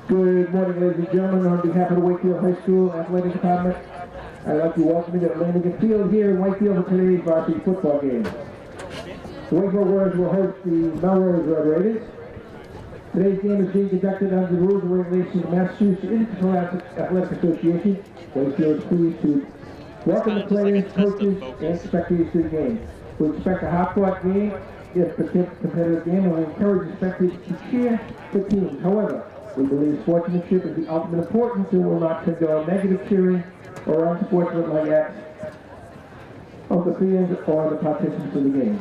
Good morning, ladies and gentlemen. On behalf of the Wakefield High School Athletic Department, I'd like to welcome you to Wakefield here in Wakefield for today's varsity football game. The Wakefield Warriors will host the Melrose Red Raiders. Today's game is being conducted under the rules and regulations of the Massachusetts Interscholastic Athletic Association. Wakefield is pleased to welcome the players, coaches, and spectators to the game. We expect a hot-fought game, if a competitive game, and we encourage the spectators to cheer for teams. However, we believe sportsmanship is the ultimate importance and will not condone negative cheering or unsportsmanlike acts of the fans or the participants of the game.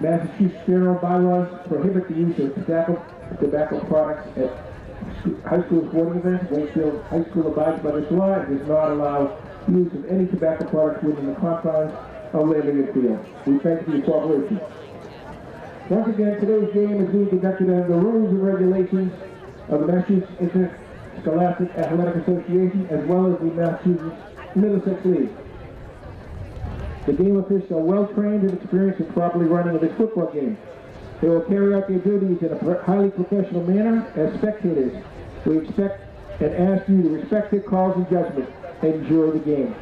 Massachusetts general bylaws prohibit the use of tobacco products at high school sporting events. Wakefield High School abides by this law and does not allow use of any tobacco products within the confines of Wakefield. We thank you for your cooperation. Once again, today's game is being conducted under the rules and regulations of the Massachusetts Interscholastic Athletic Association as well as the Massachusetts Middlesex League. The game officials are well trained and experienced in properly running of this football game. They will carry out their duties in a highly professional manner. As spectators, we expect and ask you to respect their calls and judgment and enjoy the game.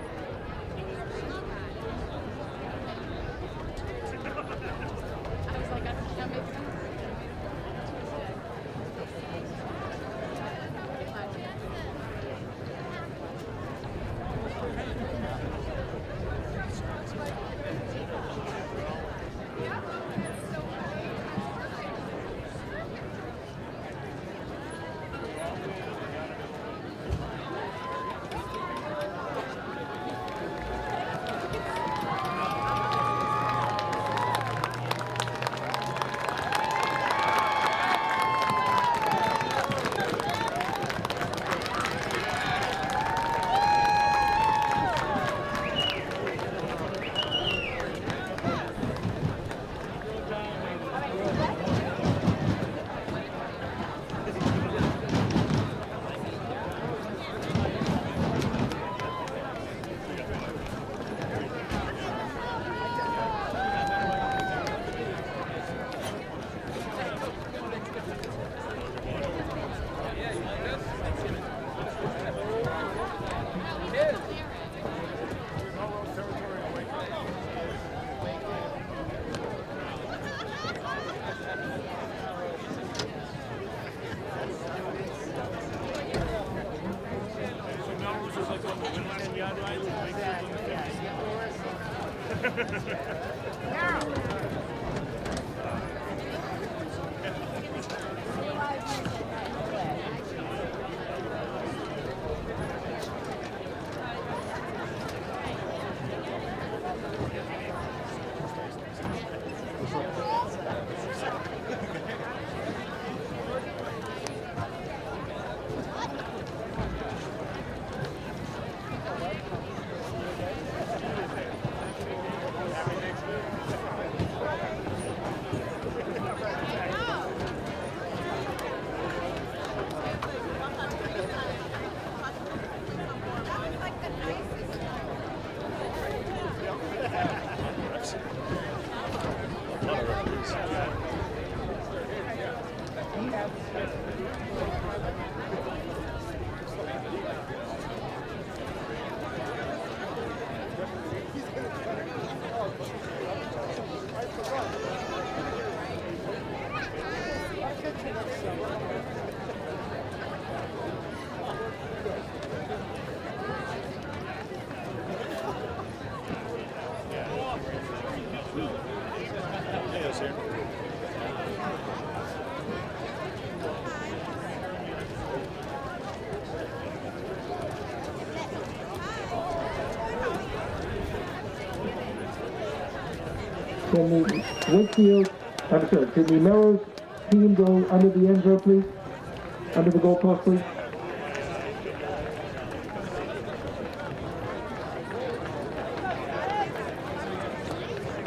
Can the Melrose team go under the end zone, please? Under the goalpost, please.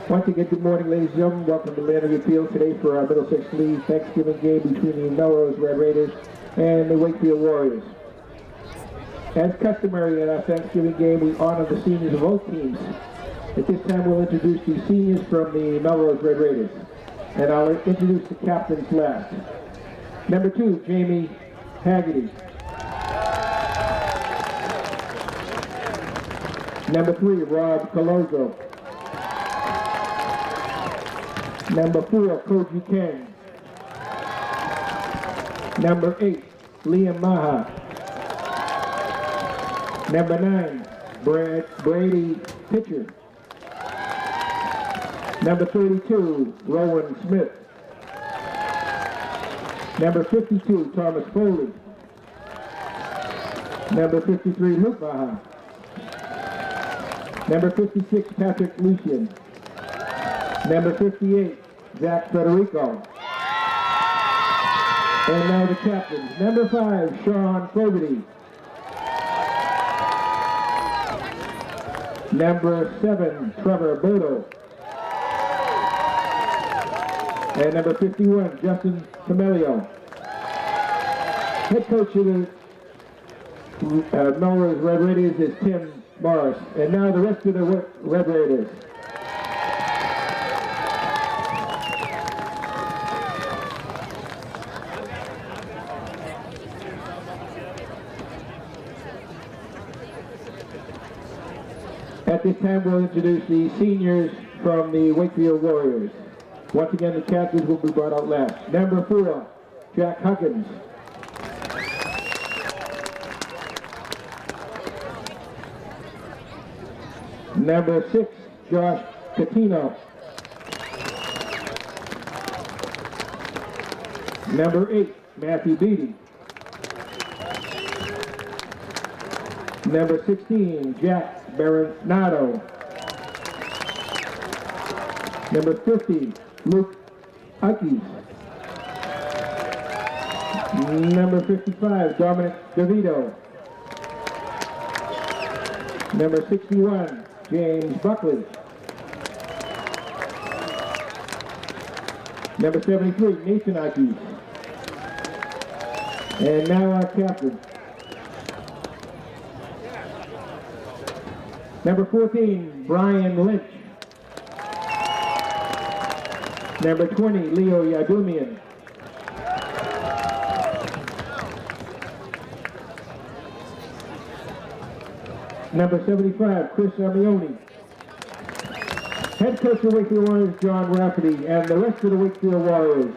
Once again, good morning, ladies and gentlemen. Welcome to Wakefield today for our Middlesex League Thanksgiving game between the Melrose Red Raiders and the Wakefield Warriors. As customary in our Thanksgiving game, we honor the seniors of both teams. At this time, we'll introduce the seniors from the Melrose Red Raiders. And I'll introduce the captains last. Number 2, Jamie Haggerty. Number 3, Rob Colozo. Number 4, Koji Ken. Number 8, Liam Maha. Number 9, Brady Pitcher. Number 32, Rowan Smith. Number 52, Thomas Foley. Number 53, Luke Maha. Number 56, Patrick Lucian. Number 58, Zach Federico. And now the captains. Number 5, Sean Fogarty. Number 7, Trevor Bodo. And number 51, Justin Camelio. Head coach of the Melrose Red Raiders is Tim Morris. And now the rest of the Red Raiders. At this time, we'll introduce the seniors from the Wakefield Warriors. Once again, the captains will be brought out last. Number 4, Jack Huggins. Number 6, Josh Catino. Number 8, Matthew Beatty. Number 16, Jack Baronado. Number 50, Luke Ikes. Number 55, Dominic DeVito. Number 61, James Buckley. Number 73, Nathan Ikes. And now our captain. Number 14, Brian Lynch. Number 20, Leo Yadumian. Number 75, Chris Amioni. Head coach of Wakefield Warriors, John Rafferty, and the rest of the Wakefield Warriors.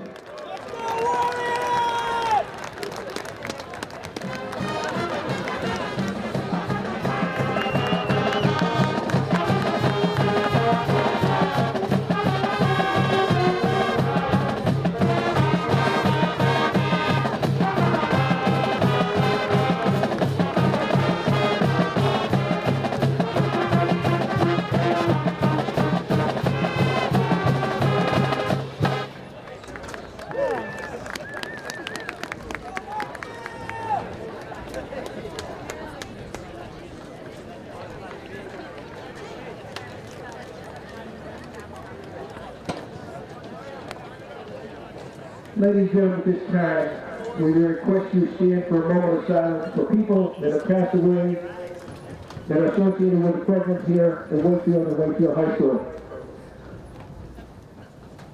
Ladies and gentlemen, at this time, we request you stand for a moment of silence for people that have passed away that are associated with the programs here at Wakefield and Wakefield High School.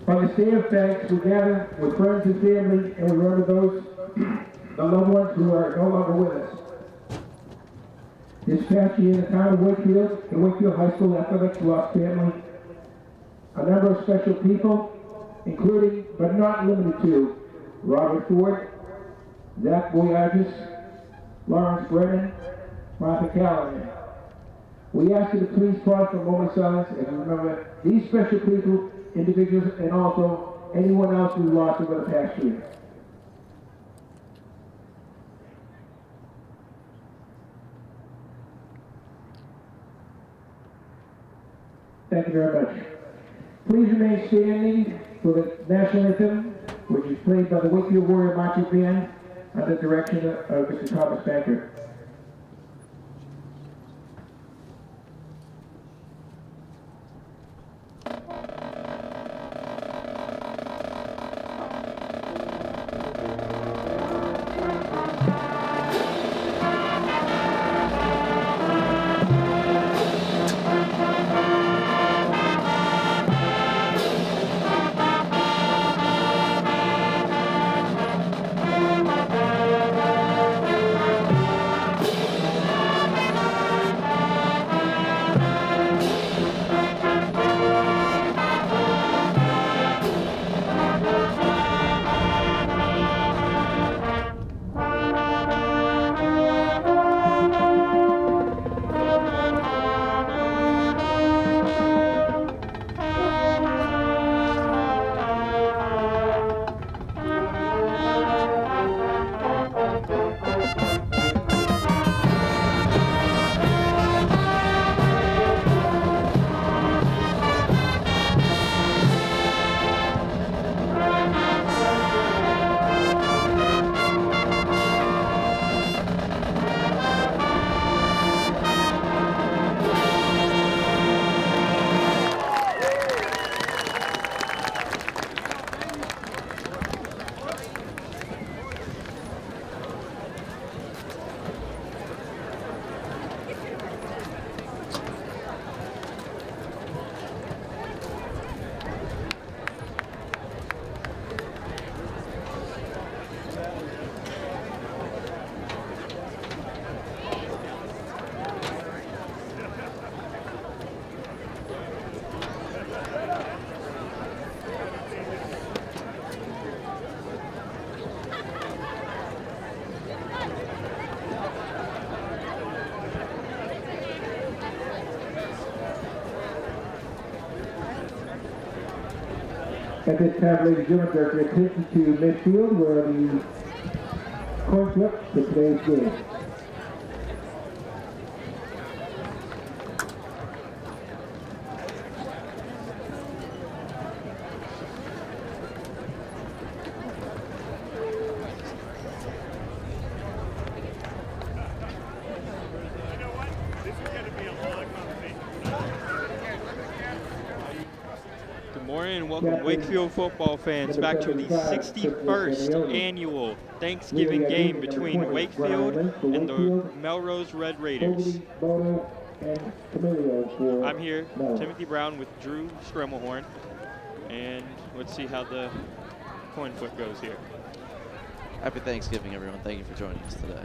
On this day of thanks, we gather with friends and family and we remember those, the loved ones who are no longer with us. This past year, the town of Wakefield and Wakefield High School athletics lost family. A number of special people, including, but not limited to, Robert Ford, Zach Boyages, Lawrence Brennan, Martha Callahan. We ask you to please pause for a moment of silence and remember these special people, individuals, and also anyone else we lost over the past year. Thank you very much. Please remain standing for the national anthem, which is played by the Wakefield Warrior Marching Band under the direction of Mr. Thomas Banker. At this time, ladies and gentlemen, direct your attention to midfield where the coin flip to today's game. Welcome Wakefield football fans back to the 61st annual Thanksgiving game between Wakefield and the Melrose Red Raiders. I'm here, Timothy Brown with Drew Stremmelhorn, and let's see how the coin flip goes here. Happy Thanksgiving, everyone. Thank you for joining us today.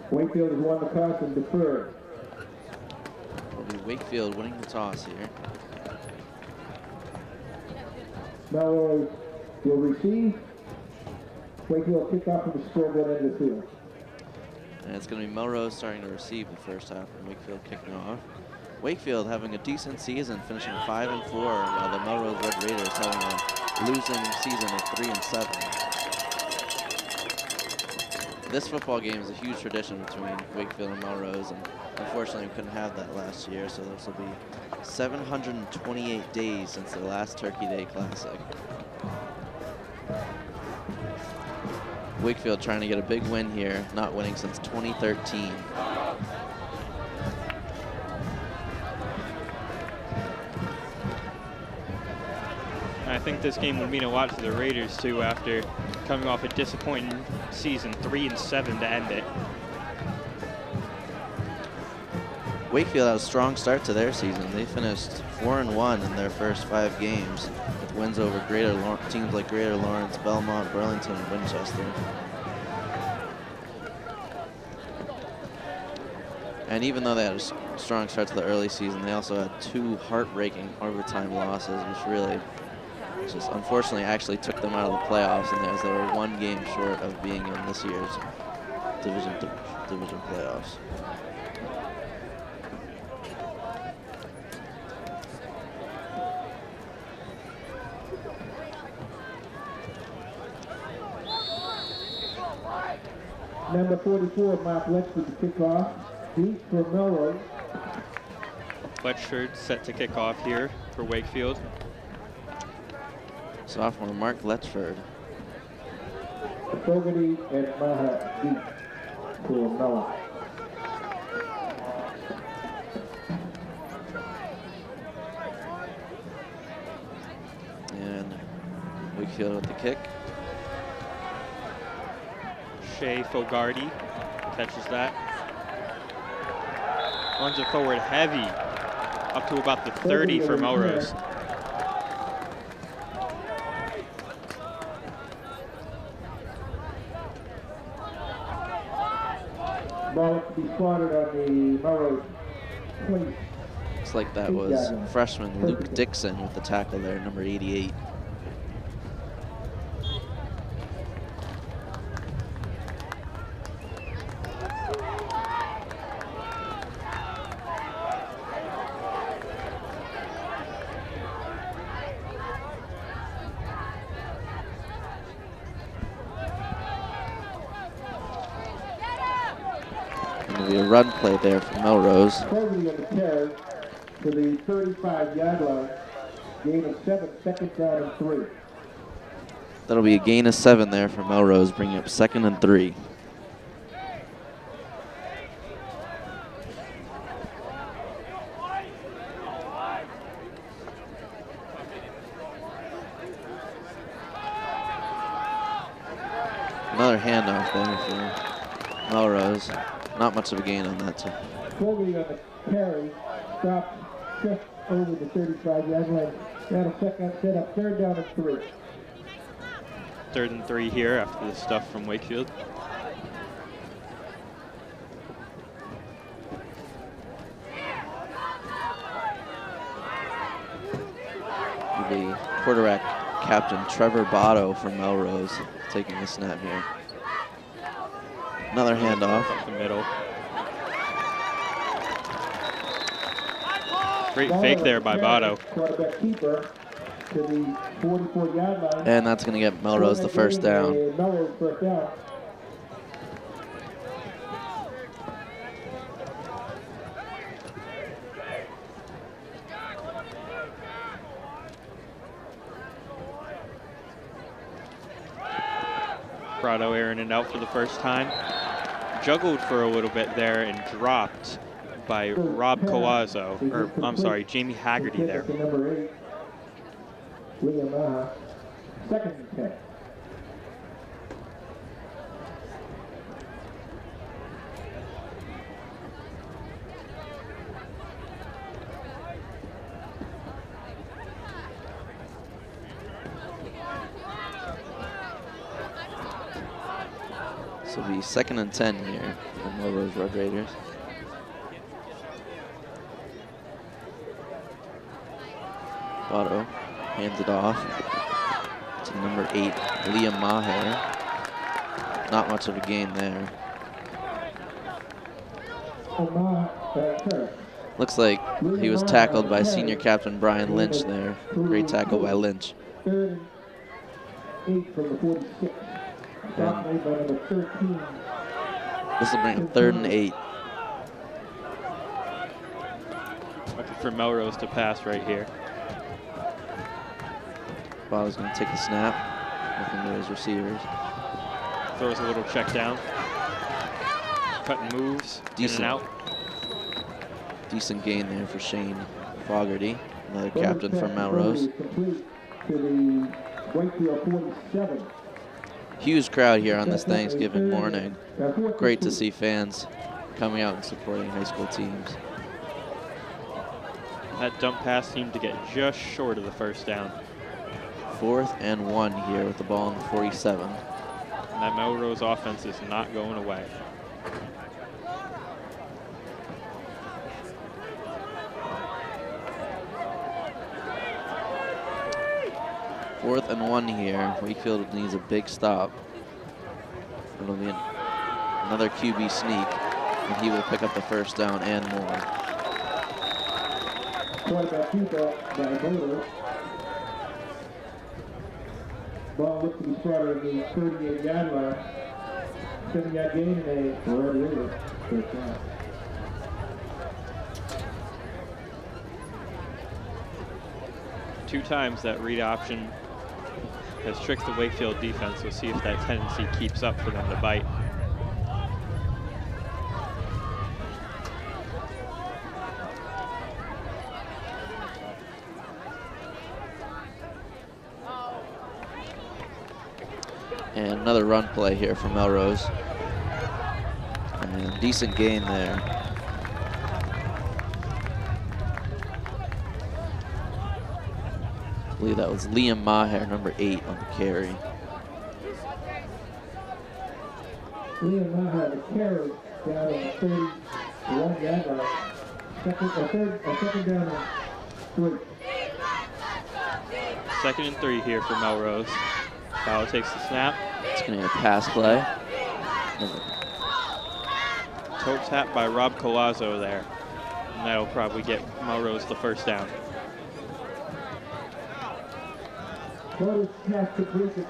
Wakefield has won the toss and deferred. It'll be Wakefield winning the toss here. Melrose will receive. Wakefield kick off from the scoreboard end of the field. And it's going to be Melrose starting to receive the first half and Wakefield kicking off. Wakefield having a decent season, finishing 5-4, while the Melrose Red Raiders having a losing season of 3-7. This football game is a huge tradition between Wakefield and Melrose, and unfortunately we couldn't have that last year, so this will be 728 days since the last Turkey Day Classic. Wakefield trying to get a big win here, not winning since 2013. I think this game would mean a lot to the Raiders too after coming off a disappointing season, 3-7 to end it. Wakefield had a strong start to their season. They finished 4-1 in their first 5 games with wins over teams like Greater Lawrence, Belmont, Burlington, and Winchester. And even though they had a strong start to the early season, they also had 2 heartbreaking overtime losses, which really just unfortunately actually took them out of the playoffs, and as they were 1 game short of being in this year's division playoffs. Number 44, Mark Letchford to kick off. Deep for Melrose. Letchford set to kick off here for Wakefield. Sophomore Mark Letchford. Fogarty and Maha deep for Melrose. And Wakefield with the kick. Shea Fogarty catches that. Runs it forward heavy, up to about the 30 for Melrose. Ball to be spotted on the Melrose 20. Looks like that was freshman Luke Dixon with the tackle there, number 88. Run play there for Melrose. Fogarty on the carry to the 35-yard line. Gain of 7, second down and 3. That'll be a gain of 7 there for Melrose, bringing up 2nd and 3. Another handoff there for Melrose. Not much of a gain on that too. Fogarty on the carry, stopped just over the 35-yard line. Got a second set up, 3rd down and 3. 3rd and 3 here after the stuff from Wakefield. The quarterback captain Trevor Botto from Melrose taking the snap here. Another handoff. Up the middle. Great fake there by Botto. Quarterback keeper to the 44-yard line. And that's going to get Melrose the first down. Melrose first down. Prado airing it out for the first time. Juggled for a little bit there and dropped by Rob Collazo, or I'm sorry, Jamie Haggerty there. Number 8, William Maha. Second and 10. So it'll be 2nd and 10 here for the Melrose Red Raiders. Botto hands it off to number 8, Liam Maher. Not much of a gain there. Looks like he was tackled by senior captain Brian Lynch there. Great tackle by Lynch. 3rd and 8 from the 46. Block made by number 13. This will bring it 3rd and 8. Looking for Melrose to pass right here. Botto's going to take the snap. Looking to his receivers. Throws a little check down. Cutting moves, Decent. in and out. Decent gain there for Shane Fogarty, another captain from Melrose. Complete to the Wakefield 47. Huge crowd here on this Thanksgiving morning. Great to see fans coming out and supporting high school teams. That dump pass seemed to get just short of the first down. 4th and 1 here with the ball on the 47. And that Melrose offense is not going away. Fourth and 1 here. Wakefield needs a big stop. It'll be another QB sneak, and he will pick up the first down and more. Quarterback keeper by Melrose. Ball looks to be started at the 38-yard line. 7-yard gain and a Red Raider first down. Two times that read option has tricked the Wakefield defense. We'll see if that tendency keeps up for them to bite. And another run play here for Melrose. And decent gain there. I believe that was Liam Maher, number 8 on the carry. Liam Maha, the carry down on the 31-yard line. Second down and 3. 2nd and 3 here for Melrose. Bauer takes the snap. It's going to be a pass play. Toe tap by Rob Collazo there. And that'll probably get Melrose the first down. Notice pass complete to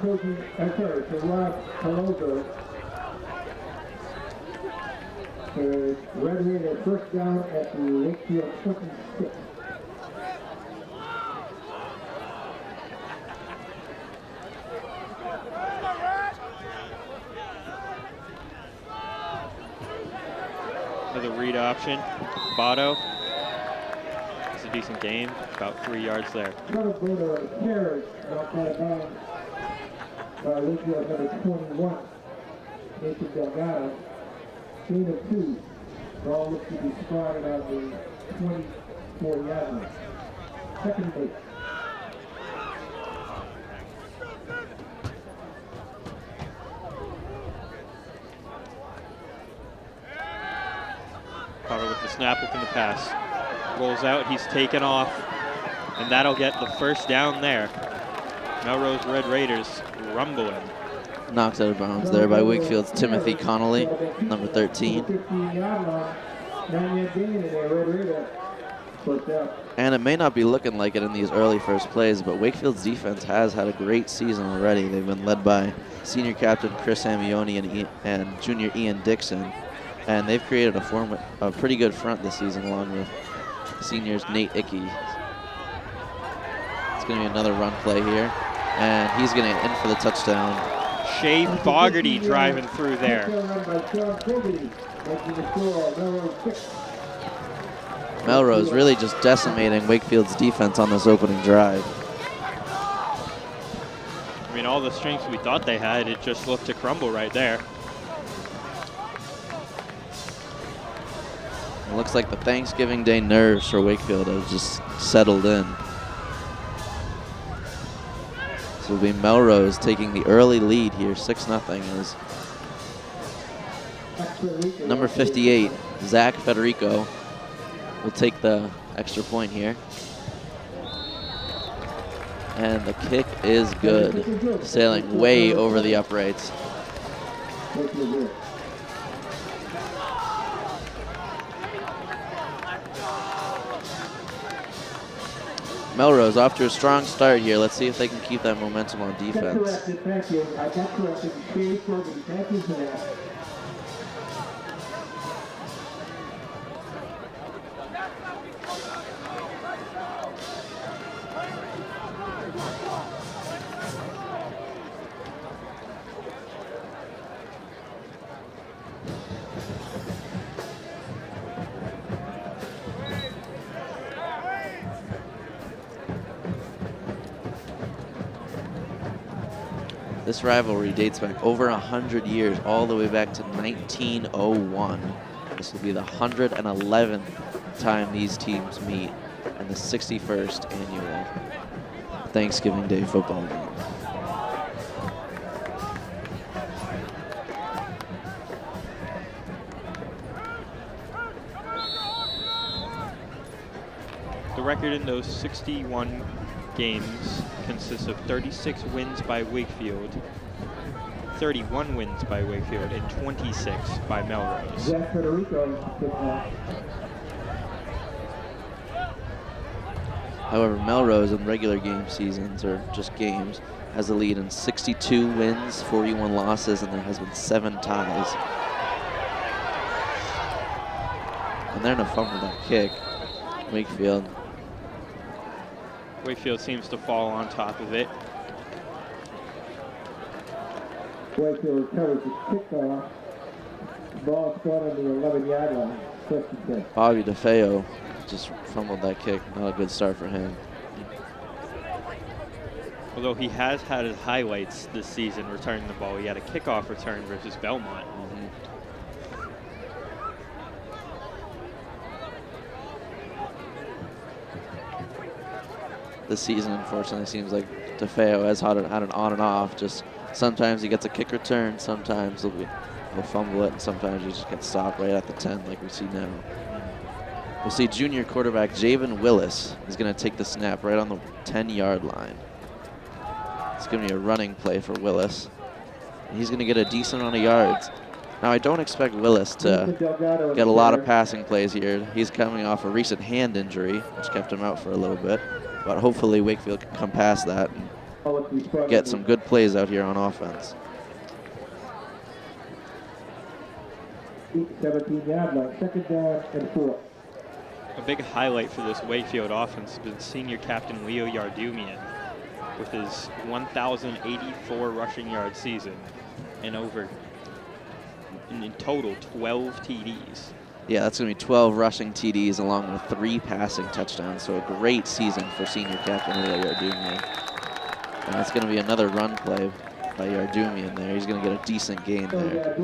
Rob Collazo. Red Raider first down at the Wakefield 26. Another read option. Botto. It's a decent game. About 3 yards there. Another Botto on the carry. Knocked out of bounds by Wakefield number 21. Nathan Delgado. Gain of 2. Ball looks to be spotted on the 24-yard line. 2nd and 8. Potter with the snap, looking to pass. Rolls out, he's taken off. And that'll get the first down there. Melrose Red Raiders rumbling. Knocked out of bounds there by Wakefield's Timothy Connolly, number 13. And it may not be looking like it in these early first plays, but Wakefield's defense has had a great season already. They've been led by senior captain Chris Amioni and junior Ian Dixon. And they've created a pretty good front this season, along with seniors Nate Ickey. It's going to be another run play here. And he's going to get in for the touchdown. Shea Fogarty driving through there. Melrose really just decimating Wakefield's defense on this opening drive. I mean, all the strengths we thought they had, it just looked to crumble right there. It looks like the Thanksgiving Day nerves for Wakefield have just settled in. So it'll be Melrose taking the early lead here, 6-0, as number 58, Zach Federico, will take the extra point here. And the kick is good, sailing way over the uprights. Melrose off to a strong start here. Let's see if they can keep that momentum on defense. This rivalry dates back over 100 years, all the way back to 1901. This will be the 111th time these teams meet and the 61st annual Thanksgiving Day football game. The record in those 61 games consists of 36 wins by Wakefield, 31 wins by Wakefield, and 26 by Melrose. However, Melrose in regular game seasons, or just games, has the lead in 62 wins, 41 losses, and there has been 7 ties. And they're going to fumble that kick, Wakefield. Wakefield seems to fall on top of it. Wakefield recovers the kickoff. Ball spot on the 11-yard line. First and 10. Bobby DeFeo just fumbled that kick. Not a good start for him. Although he has had his highlights this season returning the ball. He had a kickoff return versus Belmont. This season, unfortunately, seems like DeFeo has had an on and off. Just sometimes he gets a kick return, sometimes he'll fumble it, and sometimes he just gets stopped right at the 10 like we see now. We'll see junior quarterback Javen Willis is going to take the snap right on the 10-yard line. It's going to be a running play for Willis. And he's going to get a decent amount of yards. Now, I don't expect Willis to get a lot of passing plays here. He's coming off a recent hand injury, which kept him out for a little bit. But hopefully Wakefield can come past that and get some good plays out here on offense. 17-yard line, second down and 4. A big highlight for this Wakefield offense has been senior captain Leo Yardumian with his 1,084 rushing yard season and in total 12 TDs. Yeah, that's going to be 12 rushing TDs along with 3 passing touchdowns. So a great season for senior captain Leo Yardumian. And that's going to be another run play by Yardumian there. He's going to get a decent gain there.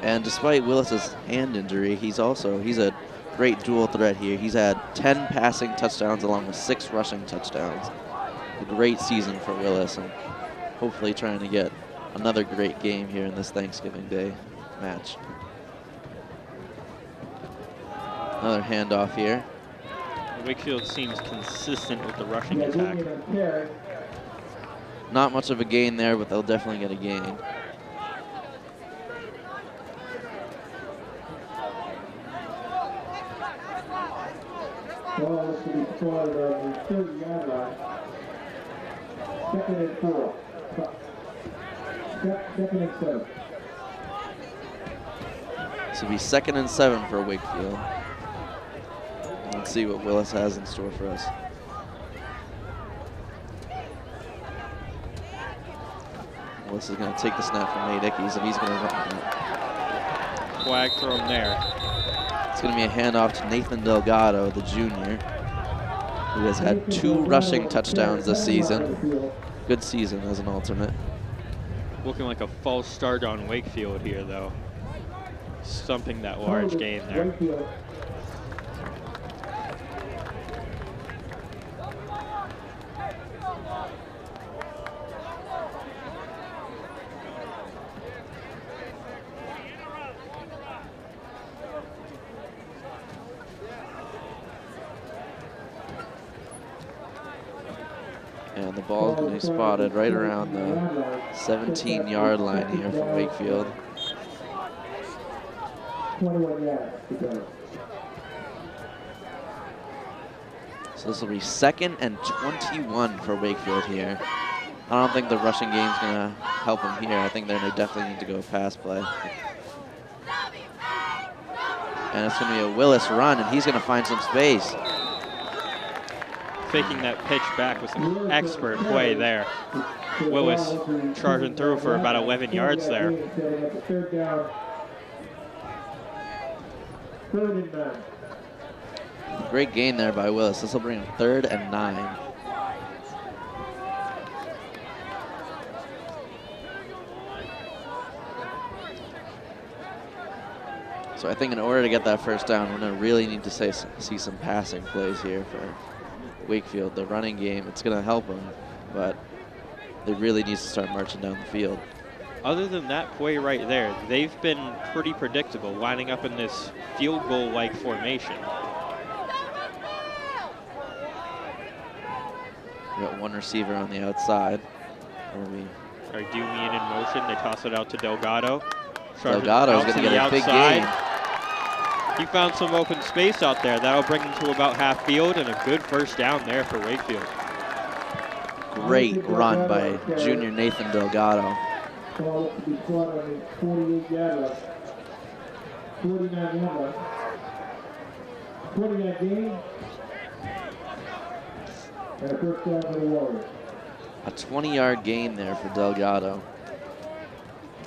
And despite Willis's hand injury, he's a great dual threat here. He's had 10 passing touchdowns along with 6 rushing touchdowns. A great season for Willis, and hopefully trying to get another great game here in this Thanksgiving Day match. Another handoff here. Wakefield seems consistent with the rushing attack. Not much of a gain there, but they'll definitely get a gain. Ball is to be scored on the 30-yard line. Second and 4. Second and 7. This will be 2nd and 7 for Wakefield. Let's see what Willis has in store for us. Willis is going to take the snap from Nate Ickes, and he's going to run it. Flag thrown there. It's going to be a handoff to Nathan Delgado, the junior, who has had 2 rushing touchdowns this season. Good season as an alternate. Looking like a false start on Wakefield here, though. Stumping that large gain there. And the ball is going to be spotted right around the 17-yard line here from Wakefield. 21 yards to go. So this will be 2nd and 21 for Wakefield here. I don't think the rushing game is going to help them here. I think they're going to definitely need to go pass play. And it's going to be a Willis run, and he's going to find some space. Faking that pitch back with some expert play there. Willis charging through for about 11 yards there. Third down. 3rd and 9. Great gain there by Willis. This will bring him 3rd and 9. So I think in order to get that first down, we're going to really need to see some passing plays here for Wakefield. The running game, it's going to help them, but they really need to start marching down the field. Other than that play right there, they've been pretty predictable, lining up in this field goal-like formation. We got one receiver on the outside. Ardumian in motion. They toss it out to Delgado. Delgado's going to get a big gain. He found some open space out there. That'll bring him to about half field, and a good first down there for Wakefield. Great run by junior Nathan Delgado. Ball to be caught on the 48-yard line. 49-yard line. 20-yard gain. And a first down for the Warriors. A 20-yard gain there for Delgado.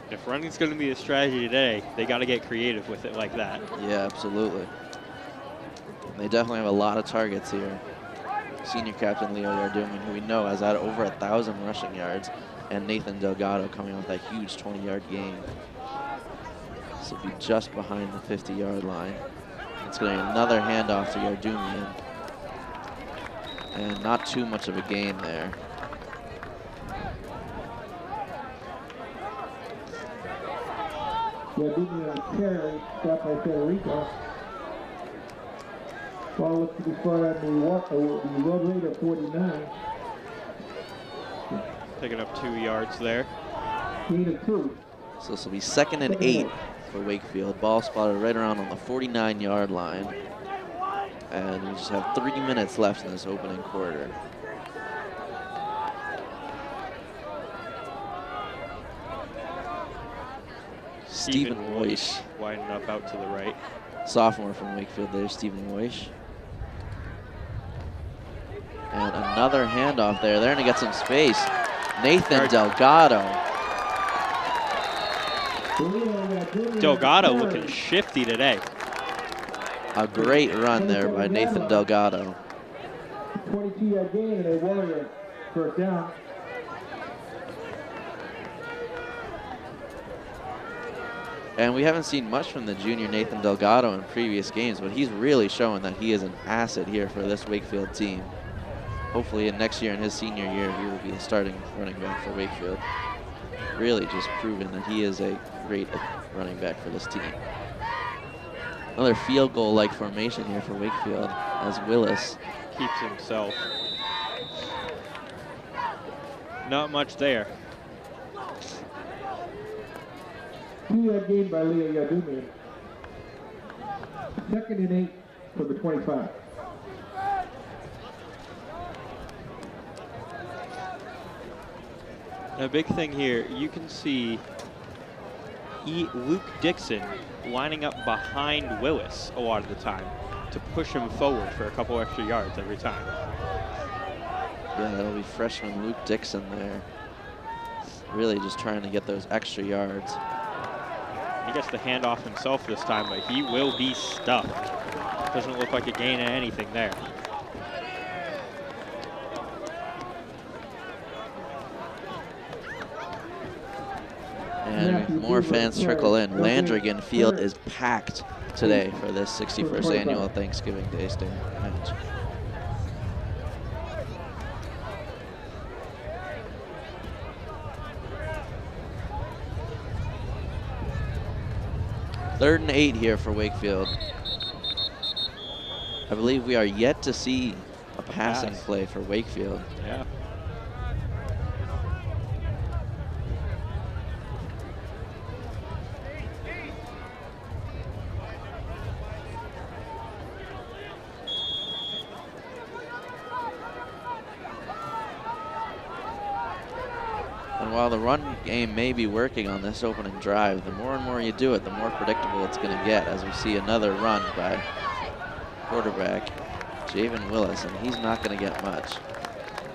If running's going to be a strategy today, they got to get creative with it like that. Yeah, absolutely. They definitely have a lot of targets here. Senior captain Leo Yarduman, who we know has had over 1,000 rushing yards, and Nathan Delgado coming with that huge 20-yard gain. This will be just behind the 50-yard line. It's going to be another handoff to Yardumian. And not too much of a gain there. Yardumian carry, stopped by Federico. Ball looks to be far on the road rate of 49. Picking up 2 yards there. Gain of 2. So this will be 2nd and 8 for Wakefield. Ball spotted right around on the 49-yard line. And we just have 3 minutes left in this opening quarter. Stephen Weish. Winding up out to the right. Sophomore from Wakefield there, Stephen Weish. And another handoff there. They're going to get some space. Nathan Delgado. Delgado looking shifty today. A great run there by Nathan Delgado. 22-yard gain and a Warrior first down. And we haven't seen much from the junior Nathan Delgado in previous games, but he's really showing that he is an asset here for this Wakefield team. Hopefully next year in his senior year, he will be the starting running back for Wakefield. really just proven that he is a great running back for this team. Another field goal-like formation here for Wakefield as Willis keeps himself. Not much there. 2-yard gain by Leo Yardumian. 2nd and 8 for the 25. A big thing here, you can see Luke Dixon lining up behind Willis a lot of the time to push him forward for a couple extra yards every time. Yeah, that'll be freshman Luke Dixon there. Really just trying to get those extra yards. He gets the handoff himself this time, but he will be stuffed. Doesn't look like a gain of anything there. And more fans trickle in. Landrigan Field is packed today for this 61st annual Thanksgiving Day Stand match. Third and 8 here for Wakefield. I believe we are yet to see a passing play for Wakefield. Yeah. And while the run game may be working on this opening drive, the more and more you do it, the more predictable it's going to get, as we see another run by quarterback Javen Willis, and he's not going to get much.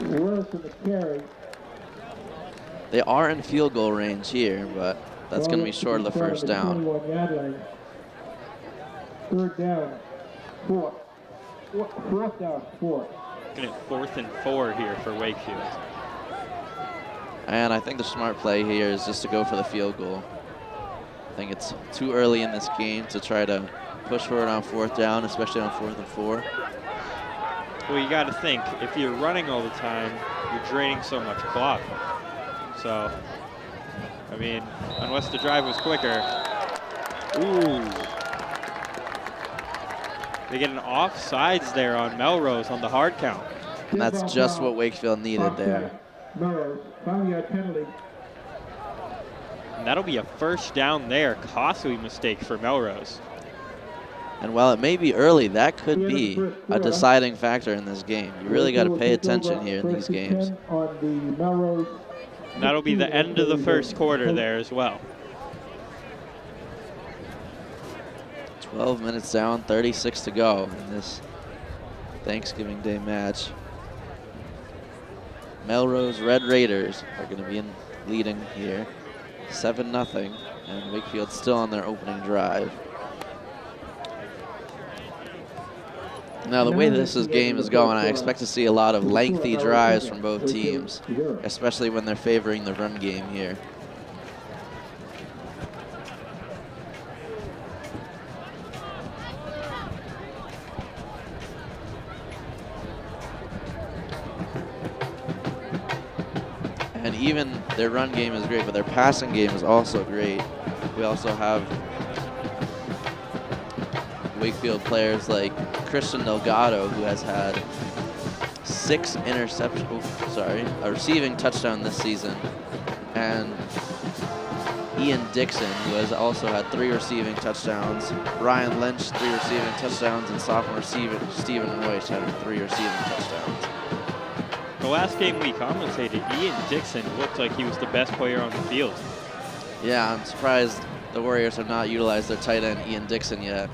Willis in the carry. They are in field goal range here, but that's going to be short of the first down. 21-yard line. 3rd down, 4. 4th down, 4. Looking at 4th and 4 here for Wakefield. And I think the smart play here is just to go for the field goal. I think it's too early in this game to try to push for it on 4th down, especially on 4th and 4. Well, you got to think, if you're running all the time, you're draining so much clock. So, I mean, unless the drive was quicker. Ooh. They get an offsides there on Melrose on the hard count. And that's just what Wakefield needed there. Melrose, 5-yard penalty. And that'll be a first down there. Costly mistake for Melrose. And while it may be early, that could be a deciding factor in this game. You really got to pay attention here in these games. And that'll be the end of the first quarter there as well. 12 minutes down, 36 to go in this Thanksgiving Day match. Melrose Red Raiders are going to be leading here, 7-0, and Wakefield still on their opening drive. Now, the way this game is going, I expect to see a lot of lengthy drives from both teams, especially when they're favoring the run game here. And even their run game is great, but their passing game is also great. We also have Wakefield players like Christian Delgado, who has had 6 interceptions, a receiving touchdown this season, and Ian Dixon, who has also had 3 receiving touchdowns. Ryan Lynch, 3 receiving touchdowns, and sophomore Stephen Royce had 3 receiving touchdowns. The last game we commentated, Ian Dixon looked like he was the best player on the field. Yeah, I'm surprised the Warriors have not utilized their tight end, Ian Dixon, yet.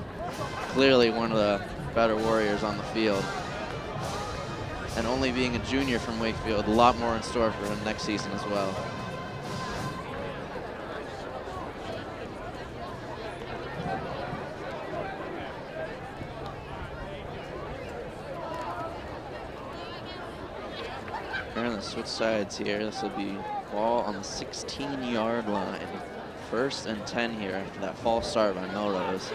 Clearly one of the better Warriors on the field. And only being a junior from Wakefield, a lot more in store for him next season as well. We're going to switch sides here. This will be ball on the 16-yard line. 1st and 10 here after that false start by Melrose.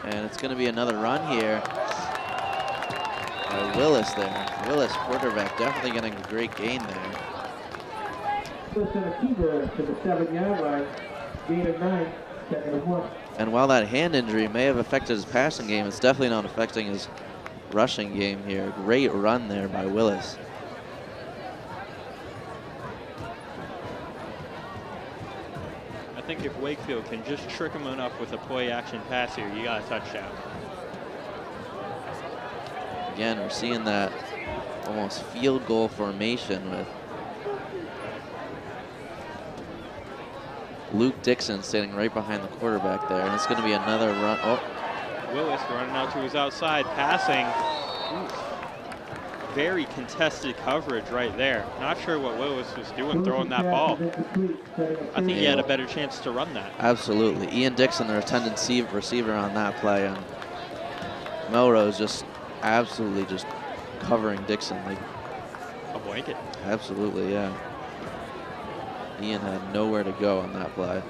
And it's going to be another run here by Willis there. Willis, quarterback, definitely getting a great gain there. Willis and a keeper to the 7-yard line. Gain of 9, second and 1. And while that hand injury may have affected his passing game, it's definitely not affecting his rushing game here. Great run there by Willis. I think if Wakefield can just trick him enough with a play action pass here, you got a touchdown. Again, we're seeing that almost field goal formation with Luke Dixon standing right behind the quarterback there, and it's going to be another run. Oh, Willis running out to his outside, passing. Oof. Very contested coverage right there. Not sure what Willis was doing throwing that ball. I think he had a better chance to run that. absolutely. Ian Dixon, their attendant receiver on that play, and Melrose just absolutely just covering Dixon like A blanket. absolutely, yeah. Ian had nowhere to go on that play.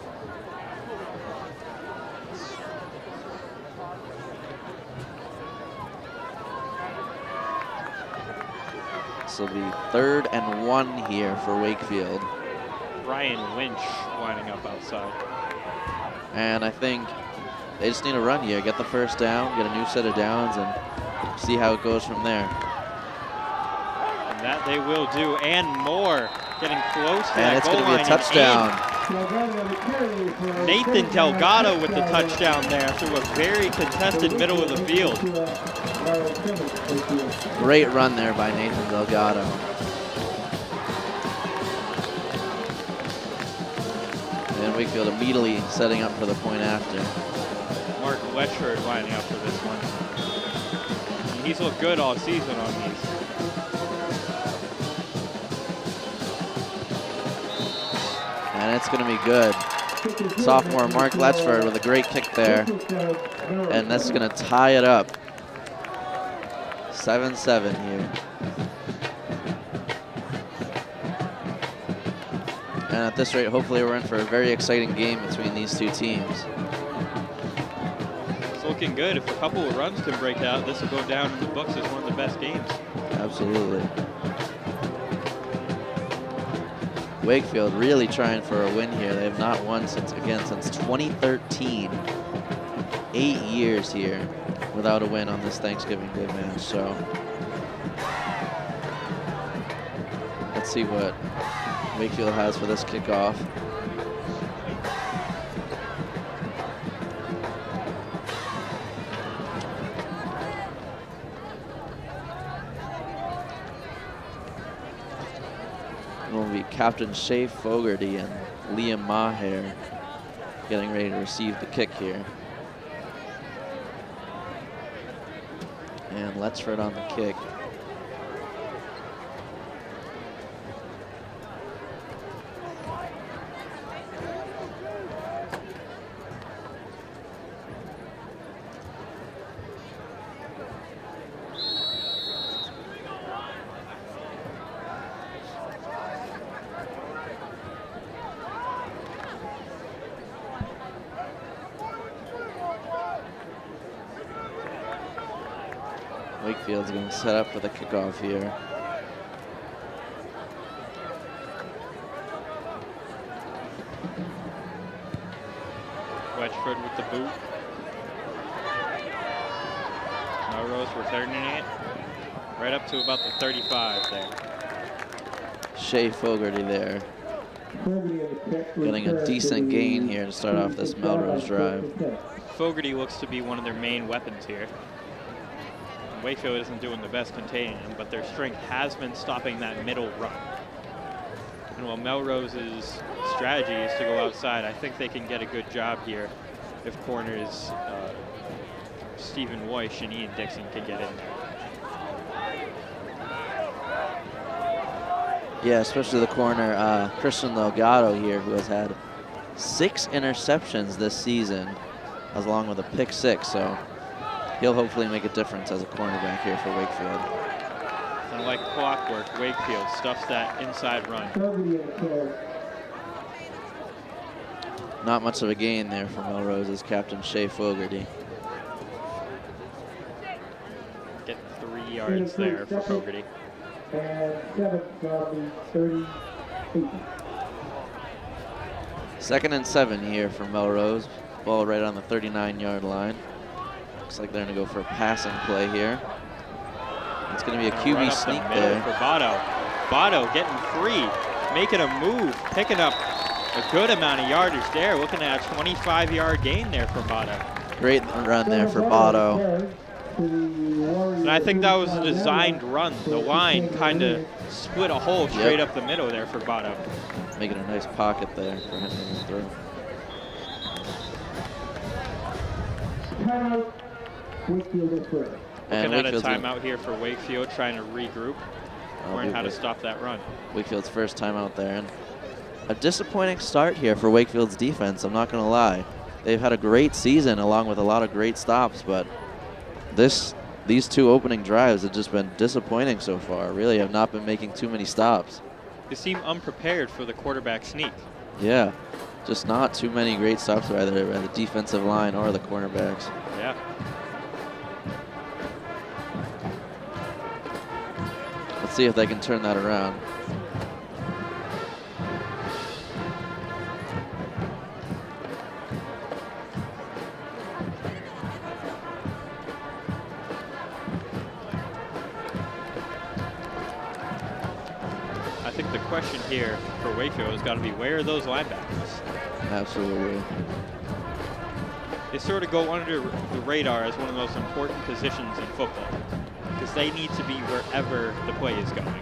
This will be 3rd and 1 here for Wakefield. Brian Lynch lining up outside. And I think they just need a run here, get the first down, get a new set of downs, and see how it goes from there. And that they will do, and more. Getting close to And that it's goal going to be a line, touchdown. Nathan Delgado with the touchdown there through a very contested middle of the field. Great run there by Nathan Delgado. And Wakefield immediately setting up for the point after. Mark Letchford lining up for this one. And he's looked good all season on these. And it's going to be good. Sophomore Mark Letchford with a great kick there. And that's going to tie it up. 7-7 here. And at this rate, hopefully we're in for a very exciting game between these two teams. It's looking good. If a couple of runs can break out, this will go down in the books as one of the best games. Absolutely. Wakefield really trying for a win here. They have not won since 2013. 8 years here without a win on this Thanksgiving Day match. So let's see what Wakefield has for this kickoff. It will be Captain Shea Fogarty and Liam Maher getting ready to receive the kick here. And Letchford on the kick. Wakefield's going to set up for the kickoff here. Letchford with the boot. Melrose returning it. Right up to about the 35 there. Shea Fogarty there. Getting a decent gain here to start off this Melrose drive. Fogarty looks to be one of their main weapons here. Wakefield isn't doing the best containing him, but their strength has been stopping that middle run. And while Melrose's strategy is to go outside, I think they can get a good job here if corners Stephen Weish and Ian Dixon can get in there. Yeah, especially the corner, Christian Delgado here, who has had 6 interceptions this season, along with a pick 6. So he'll hopefully make a difference as a cornerback here for Wakefield. And like clockwork, Wakefield stuffs that inside run. Not much of a gain there for Melrose's captain Shea Fogarty. Getting 3 yards there for Fogarty. And 7 from the 38. 2nd and 7 here for Melrose. Ball right on the 39-yard line. Looks like they're going to go for a passing play here. It's going to be a QB right sneak the there. For Botto. Botto getting free, making a move, picking up a good amount of yardage there. Looking at a 25-yard gain there for Botto. Great run there for Botto. And I think that was a designed run. The line kind of split a hole straight up the middle there for Botto. Making a nice pocket there for him to throw. Timeout. Wakefield is first. Looking at a timeout here for Wakefield, trying to regroup, learn how to stop that run. Wakefield's first timeout there. And a disappointing start here for Wakefield's defense, I'm not going to lie. They've had a great season along with a lot of great stops, but these 2 opening drives have just been disappointing so far. Really have not been making too many stops. They seem unprepared for the quarterback sneak. Yeah, just not too many great stops by the defensive line or the cornerbacks. Yeah. Let's see if they can turn that around. I think the question here for Wakefield has got to be, where are those linebackers? Absolutely. They sort of go under the radar as one of the most important positions in football because they need to be wherever the play is going.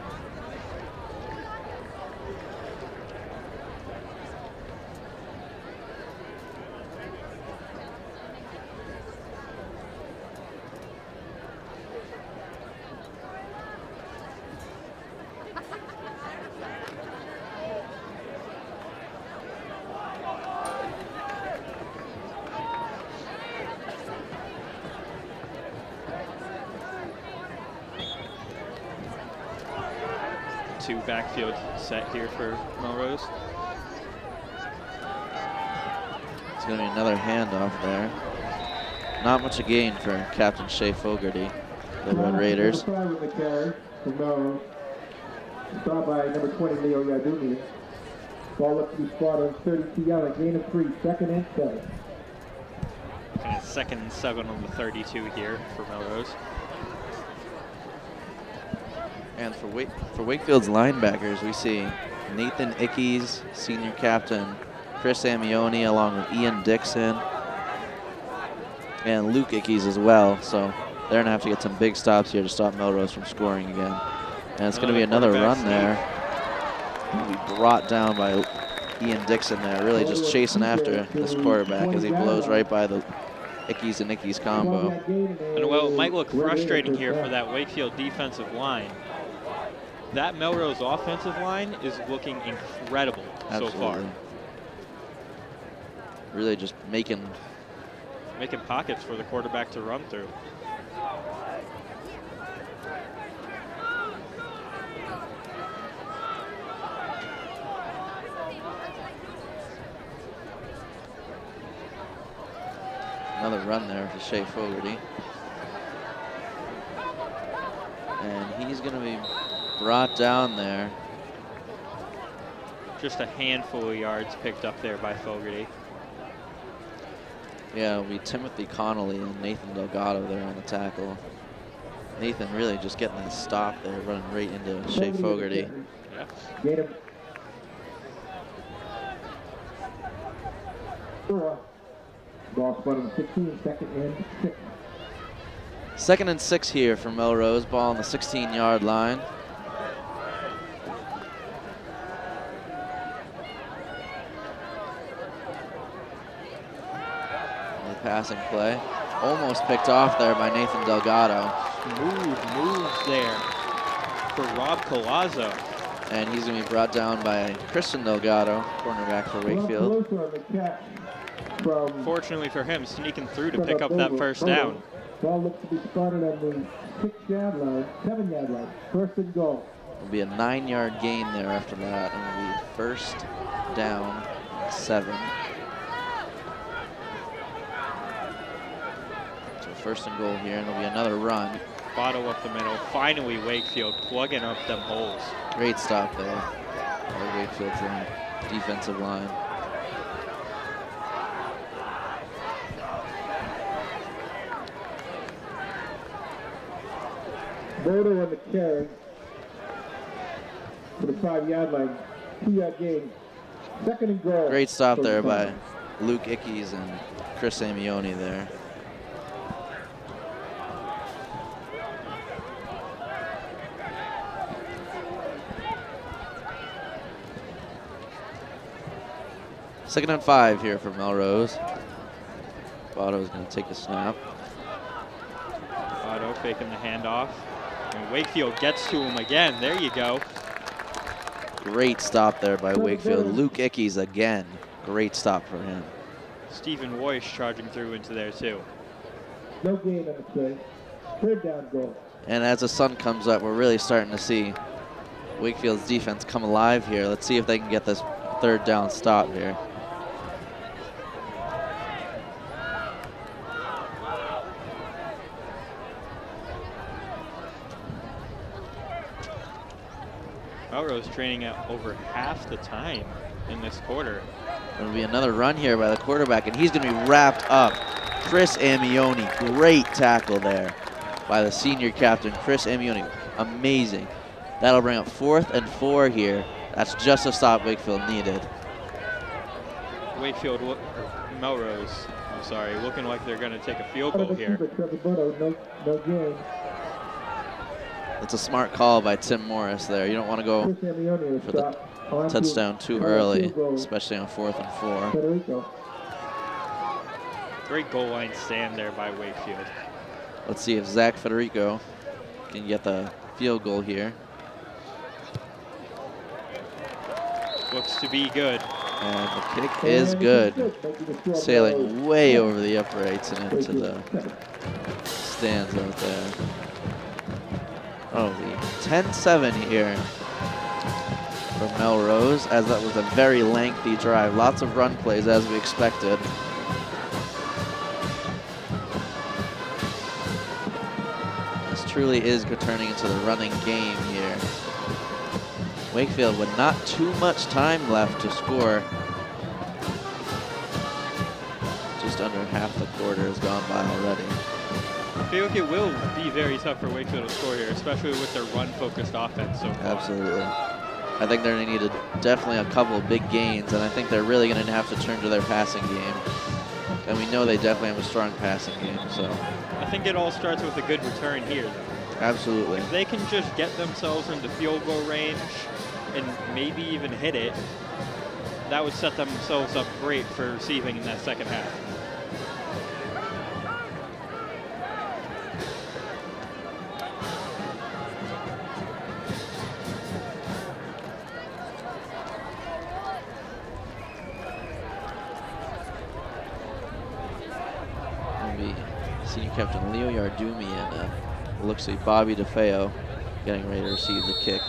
Two backfield set here for Melrose. It's going to be another handoff there. Not much a gain for Captain Shea Fogarty, the Red Raiders. With the carry for Melrose. Start by number 20, Leo Yadumi. Ball up to be spotted on 32 yards, gain of 3, 2nd and 7. And it's 2nd and 7 on the 32 here for Melrose. And for Wakefield's linebackers, we see Nathan Ickes, senior captain, Chris Amioni, along with Ian Dixon, and Luke Ickes as well. So they're going to have to get some big stops here to stop Melrose from scoring again. And it's going to be another run there. He'll be brought down by Ian Dixon there, really just chasing after this quarterback as he blows right by the Ickes and Ickes combo. And well, it might look frustrating here for that Wakefield defensive line. That Melrose offensive line is looking incredible so far. Really just making pockets for the quarterback to run through. Another run there for Shea Fogarty. And he's going to be brought down there. Just a handful of yards picked up there by Fogarty. Yeah, it'll be Timothy Connolly and Nathan Delgado there on the tackle. Nathan really just getting that stop there, running right into Shea Fogarty. Yeah. Get him. Ball spot on 16, 2nd and 6. 2nd and 6 here for Melrose. Ball on the 16-yard line. Passing play. Almost picked off there by Nathan Delgado. Smooth moves there for Rob Colazzo. And he's going to be brought down by Christian Delgado, cornerback for Wakefield. Fortunately for him, sneaking through to pick up that first down. Ball looks to be started on the 6-yard line, 7-yard line, 1st and goal. It'll be a 9-yard gain there after that, and it'll be 1st down, 7. So 1st and goal here, and there'll be another run. Bottle up the middle. Finally, Wakefield plugging up them holes. Great stop there by Wakefield's defensive line. Bordeaux on the carry for the 5-yard line. 2-yard gain. Second and goal. Great stop there by Luke Ickes and Chris Amioni there. Second and 5 here for Melrose. Otto's going to take the snap. Otto faking the handoff. And Wakefield gets to him again. There you go. Great stop there by Wakefield. Luke Ickes again. Great stop for him. Stephen Woish charging through into there too. No gain on the play. Third down goal. And as the sun comes up, we're really starting to see Wakefield's defense come alive here. Let's see if they can get this third down stop here. Melrose training at over half the time in this quarter. There'll be another run here by the quarterback, and he's going to be wrapped up. Chris Amioni, great tackle there by the senior captain, Chris Amioni. Amazing. That'll bring up 4th and 4 here. That's just a stop Wakefield needed. Melrose, I'm sorry, looking like they're going to take a field goal here. No gain. It's a smart call by Tim Morris there. You don't want to go for the touchdown too early, especially on 4th and 4. Great goal line stand there by Wakefield. Let's see if Zach Federico can get the field goal here. Looks to be good. And the kick is good. Sailing way over the uprights and into the stands out there. Oh, the 10-7 here for Melrose, as that was a very lengthy drive. Lots of run plays as we expected. This truly is turning into the running game here. Wakefield with not too much time left to score. Just under half the quarter has gone by already. I feel like it will be very tough for Wakefield to score here, especially with their run-focused offense so far. Absolutely. I think they're going to need definitely a couple of big gains, and I think they're really going to have to turn to their passing game. And we know they definitely have a strong passing game, so. I think it all starts with a good return here, though. Absolutely. If they can just get themselves into field goal range and maybe even hit it, that would set themselves up great for receiving in that second half. Senior captain Leo Yardumi and looks like Bobby DeFeo getting ready to receive the kick.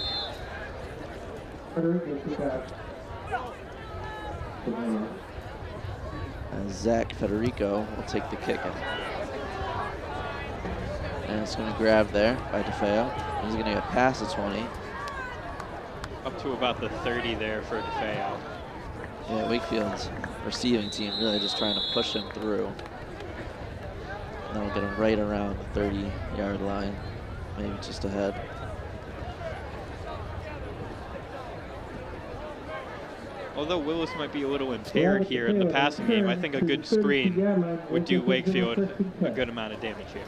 Zach Federico will take the kick. And it's going to grab there by DeFeo. He's going to get past the 20. Up to about the 30 there for DeFeo. Yeah, Wakefield's receiving team really just trying to push him through. That'll get him right around the 30-yard line, maybe just ahead. Although Willis might be a little impaired here in the passing game, I think a good screen would do Wakefield a good amount of damage here.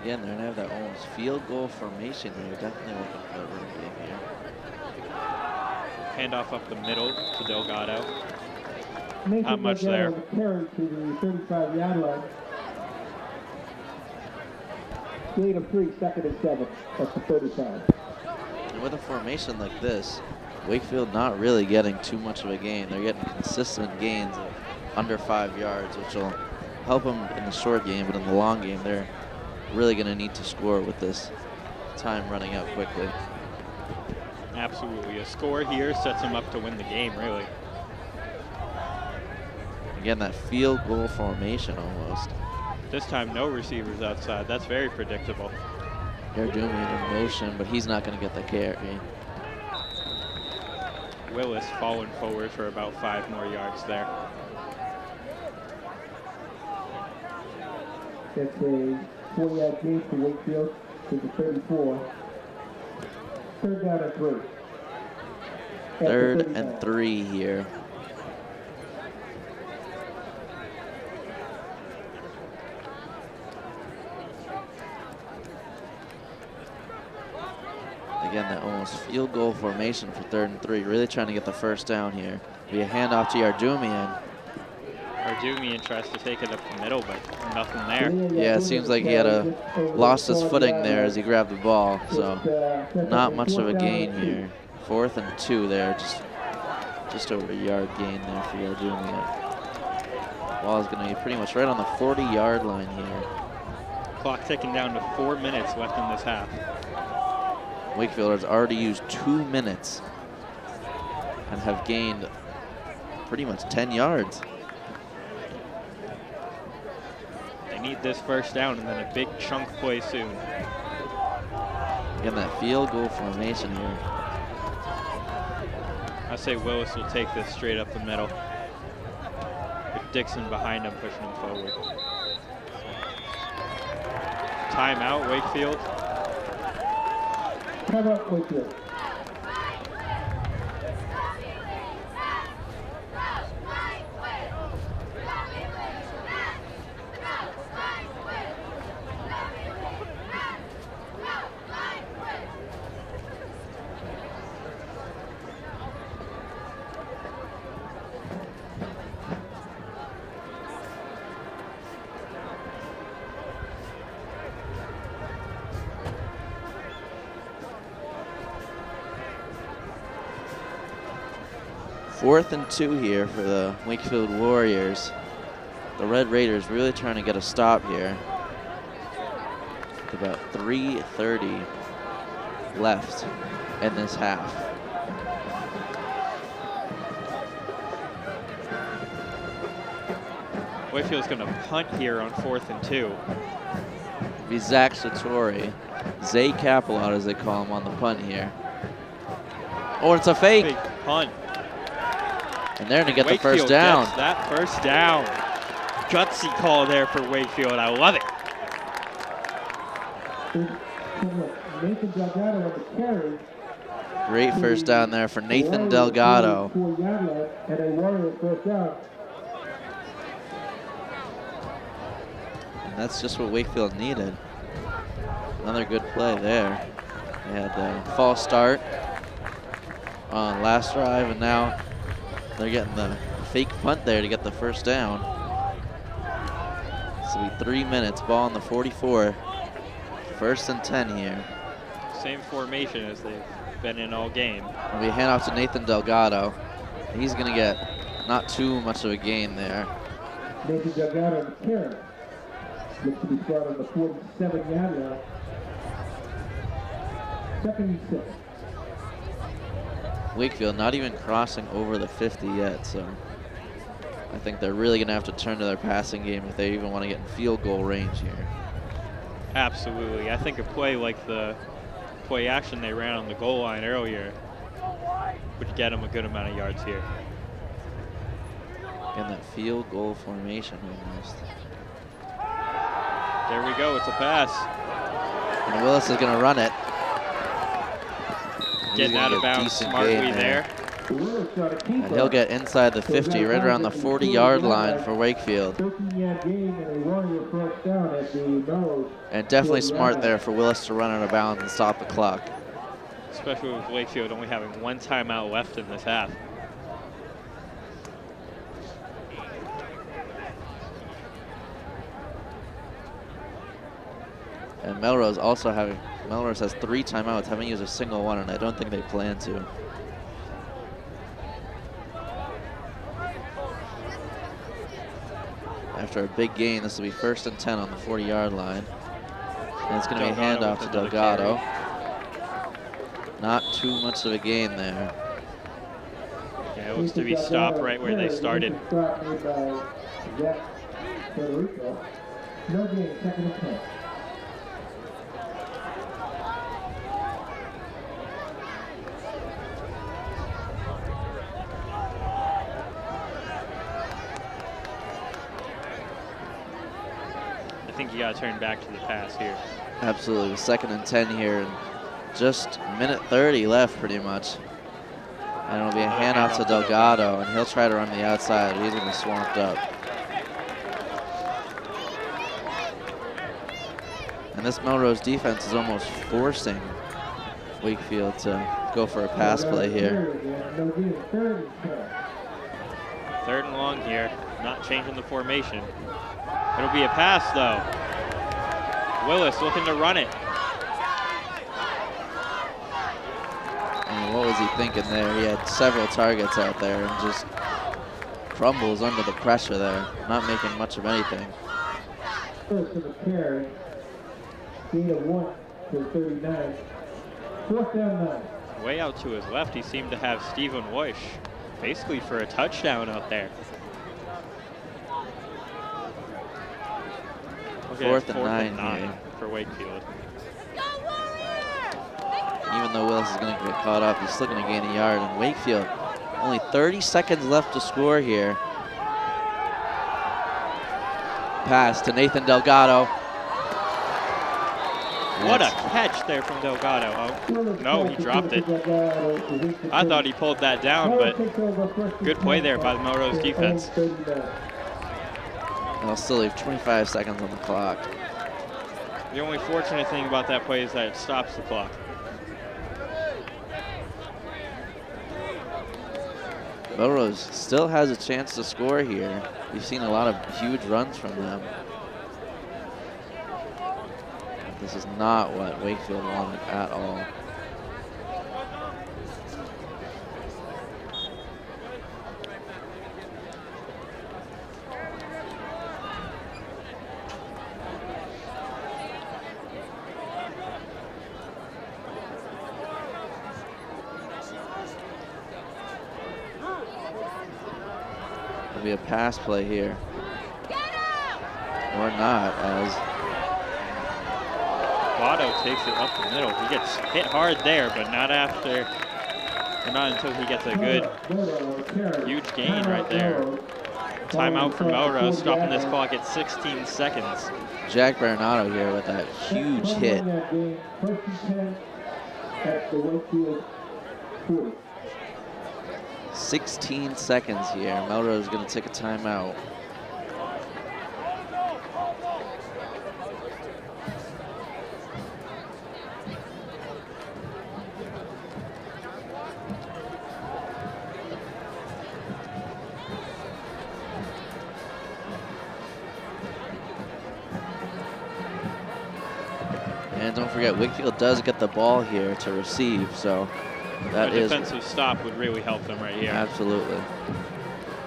Again, they're going to have that almost field goal formation here. Definitely looking for a run game here. Handoff up the middle to Delgado. Not much there. Carry to the 35-yard line. Gain of 3, 2nd and 7. That's the 35. And with a formation like this, Wakefield not really getting too much of a gain. They're getting consistent gains of under 5 yards, which will help them in the short game, but in the long game, they're really going to need to score with this time running out quickly. Absolutely. A score here sets them up to win the game, really. Again, that field goal formation almost. This time, no receivers outside. That's very predictable. Yardumian in motion, but he's not going to get the carry. Willis falling forward for about 5 more yards there. That's a 4-yard gain for Wakefield to the 34. Third down and 3. Third and 3 here. Again, that almost field goal formation for 3rd and 3. Really trying to get the first down here. Be a handoff to Yardumian. Yardumian tries to take it up the middle, but nothing there. Yeah, it seems like he had lost his footing there as he grabbed the ball. So not much of a gain here. 4th and 2 there, just over a yard gain there for Yardumian. Ball is going to be pretty much right on the 40-yard line here. Clock ticking down to 4 minutes left in this half. Wakefield has already used 2 minutes and have gained pretty much 10 yards. They need this first down and then a big chunk play soon. Again, that field goal formation here. I say Willis will take this straight up the middle, with Dixon behind him pushing him forward. Timeout, Wakefield. Timeout, Wakefield. Fourth and 2 here for the Wakefield Warriors. The Red Raiders really trying to get a stop here. With about 3:30 left in this half. Wakefield's going to punt here on 4th and 2. Be Zach Satori, Zay Capelot as they call him on the punt here. Oh, it's a fake. Big punt. And they're going to get the Wakefield first down. gets that first down. Gutsy call there for Wakefield. I love it. Nathan Delgado on the carry. Great first down there for Nathan Delgado. 4-yard line and a Warrior first down. And that's just what Wakefield needed. Another good play there. They had a false start on last drive, and now they're getting the fake punt there to get the first down. This will be 3 minutes, ball on the 44. 1st and 10 here. Same formation as they've been in all game. It'll be a handoff to Nathan Delgado. He's going to get not too much of a gain there. Nathan Delgado on the carry. Looks to be started on the 47-yard line. 2nd and 6. Wakefield not even crossing over the 50 yet, so I think they're really going to have to turn to their passing game if they even want to get in field goal range here. Absolutely. I think a play like the play action they ran on the goal line earlier would get them a good amount of yards here. And that field goal formation almost. There we go. It's a pass. And Willis is going to run it. Getting out of bounds smartly there. And he'll get inside the 50, right around the 40-yard line for Wakefield. 13-yard gain and a Warrior first down at the Melrose. And definitely smart there for Willis to run out of bounds and stop the clock. Especially with Wakefield only having 1 timeout left in this half. And Melrose has 3 timeouts, haven't used a single one, and I don't think they plan to. after a big gain. This will be 1st and 10 on the 40-yard line. And it's going to be a handoff to Delgado. Not too much of a gain there. Yeah, it looks to be stopped right where they started. No gain, 2nd and 10. I think you got to turn back to the pass here. Absolutely. 2nd and 10 here. And just a minute 30 left pretty much. And it'll be a handoff to Delgado, and he'll try to run the outside. He's going to be swamped up. And this Melrose defense is almost forcing Wakefield to go for a pass play here. 3rd and long here, not changing the formation. It'll be a pass though. Willis looking to run it. And what was he thinking there? He had several targets out there and just crumbles under the pressure there, not making much of anything. First of the carry, gain of 1 to 39. 4th down 9. Way out to his left, he seemed to have Stephen Wish basically for a touchdown out there. Okay, 4th and 9 here for Wakefield. Even though Willis is going to get caught up, he's still going to gain a yard. And Wakefield, only 30 seconds left to score here. Pass to Nathan Delgado. What a catch there from Delgado. Oh, no, he dropped it. I thought he pulled that down, but good play there by the Melrose defense. They'll still leave 25 seconds on the clock. The only fortunate thing about that play is that it stops the clock. Melrose still has a chance to score here. We've seen a lot of huge runs from them. This is not what Wakefield wanted at all. Be a pass play here, or not, as Votto takes it up the middle. He gets hit hard there, but not until he gets a good, huge gain right there. Timeout for Melrose, stopping this clock at 16 seconds. Jack Bernardo here with that huge hit. 16 seconds here. Melrose is going to take a timeout. And don't forget, Wakefield does get the ball here to receive, so that a defensive stop would really help them right here. Absolutely.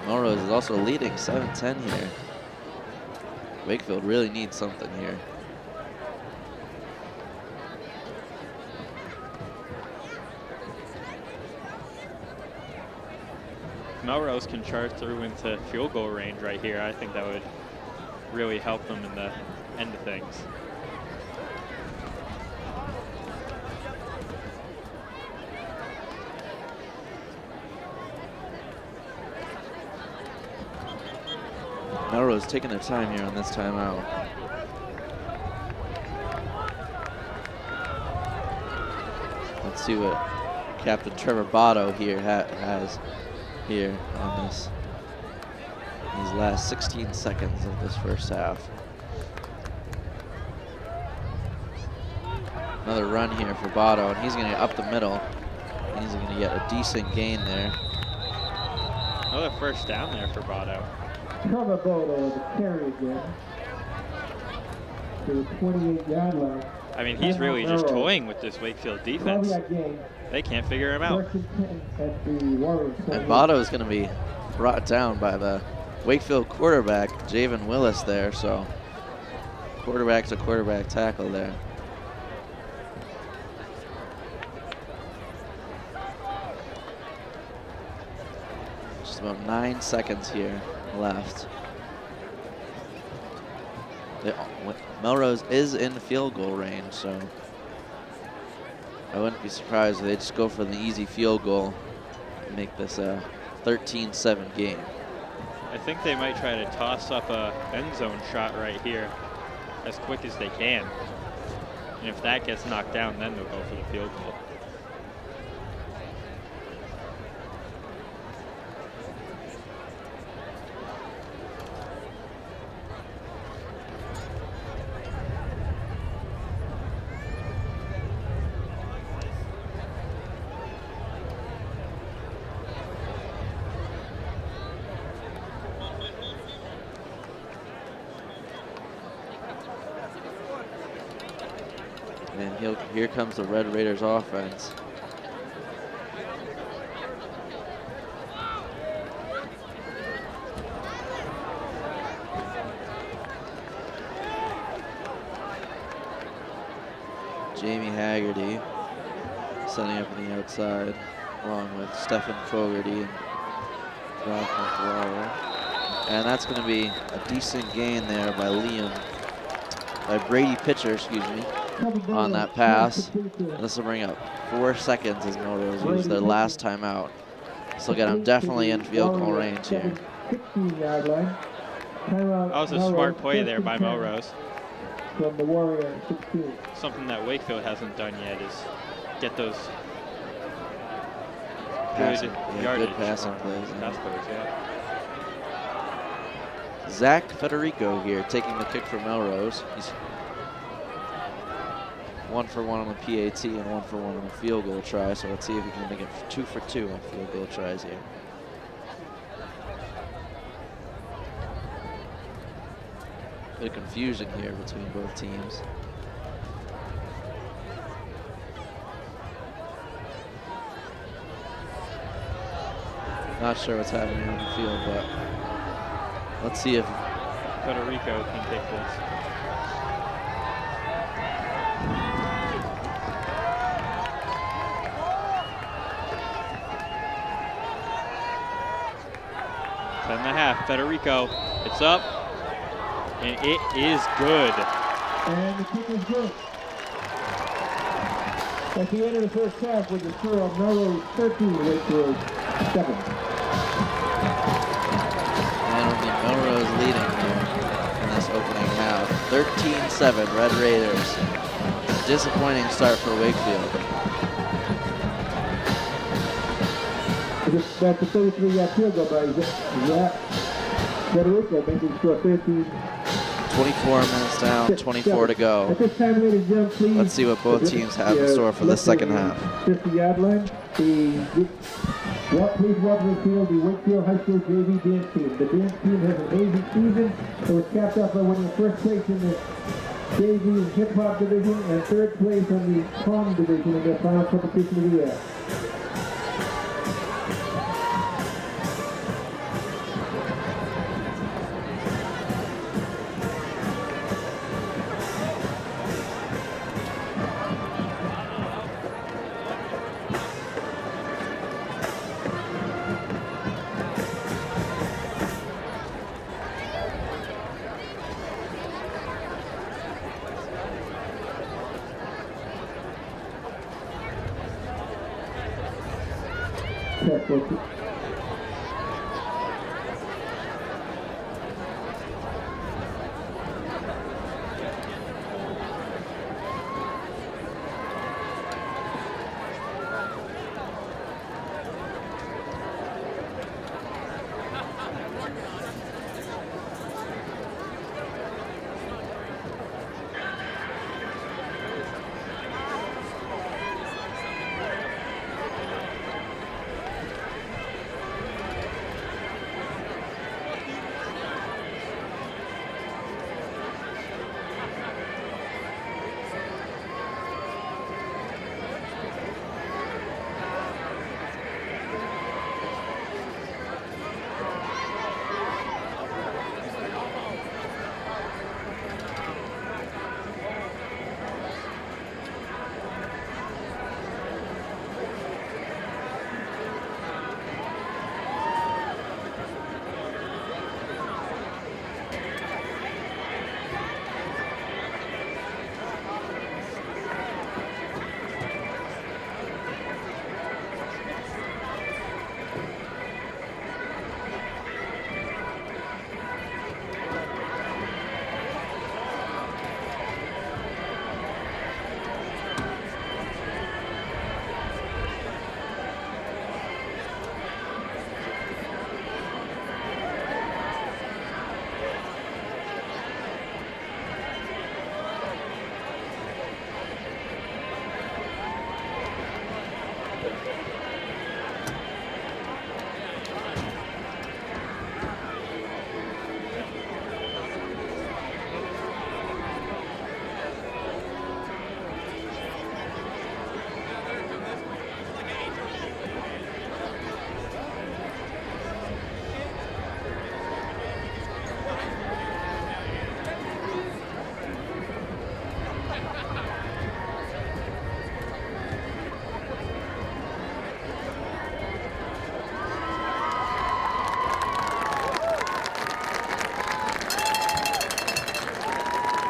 Melrose is also leading 7-10 here. Wakefield really needs something here. If Melrose can charge through into field goal range right here, I think that would really help them in the end of things. Melrose taking their time here on this timeout. Let's see what Captain Trevor Votto here has here on this. These last 16 seconds of this first half. Another run here for Votto, and he's going to get up the middle. He's going to get a decent gain there. Another first down there for Votto. Trevor Votto, the carry again to the 28-yard line. I mean, he's really just toying with this Wakefield defense. They can't figure him out. And Votto is going to be brought down by the Wakefield quarterback, Javen Willis there, so quarterback's a quarterback tackle there. Just about 9 seconds here left. Melrose is in field goal range, so I wouldn't be surprised if they just go for the easy field goal and make this a 13-7 game. I think they might try to toss up a end zone shot right here as quick as they can. And if that gets knocked down, then they'll go for the field goal. And here comes the Red Raiders offense. Jamie Haggerty setting up on the outside, along with Stephen Fogarty and Ralph McLaurin. And that's going to be a decent gain there by Brady Pitcher, excuse me, on that pass. This will bring up 4 seconds as Melrose used their last timeout. This will get them definitely in field goal range here. 16-yard line. That was a smart play there by Melrose. From the Warrior 16. Something that Wakefield hasn't done yet is get those Passing, good yeah, yardage. good passing plays. Pass plays, yeah. Zach Federico here taking the kick for Melrose. He's 1 for 1 on the PAT and 1 for 1 on the field goal try. So let's see if he can make it 2 for 2 on field goal tries here. Bit of confusion here between both teams. Not sure what's happening on the field, but let's see if Federico can take this. Ten and a half. Federico, it's up, and it is good. And the kick is good. At the end of the first half with the score of Melrose 13, Wakefield 7. And it'll be Melrose leading here in this opening half. 13-7, Red Raiders. Disappointing start for Wakefield. That's a 33-yard field goal by Federico, making the score 13. 24 minutes down, 24 to go. At this time, ladies and gentlemen, please. Let's see what both teams have in store for the second half. 50-yard line. Please welcome to the field the Wakefield High School JV dance team. The dance team has an amazing season. It was capped off by winning first place in the JV hip hop division and third place in the prom division in their final competition of the year.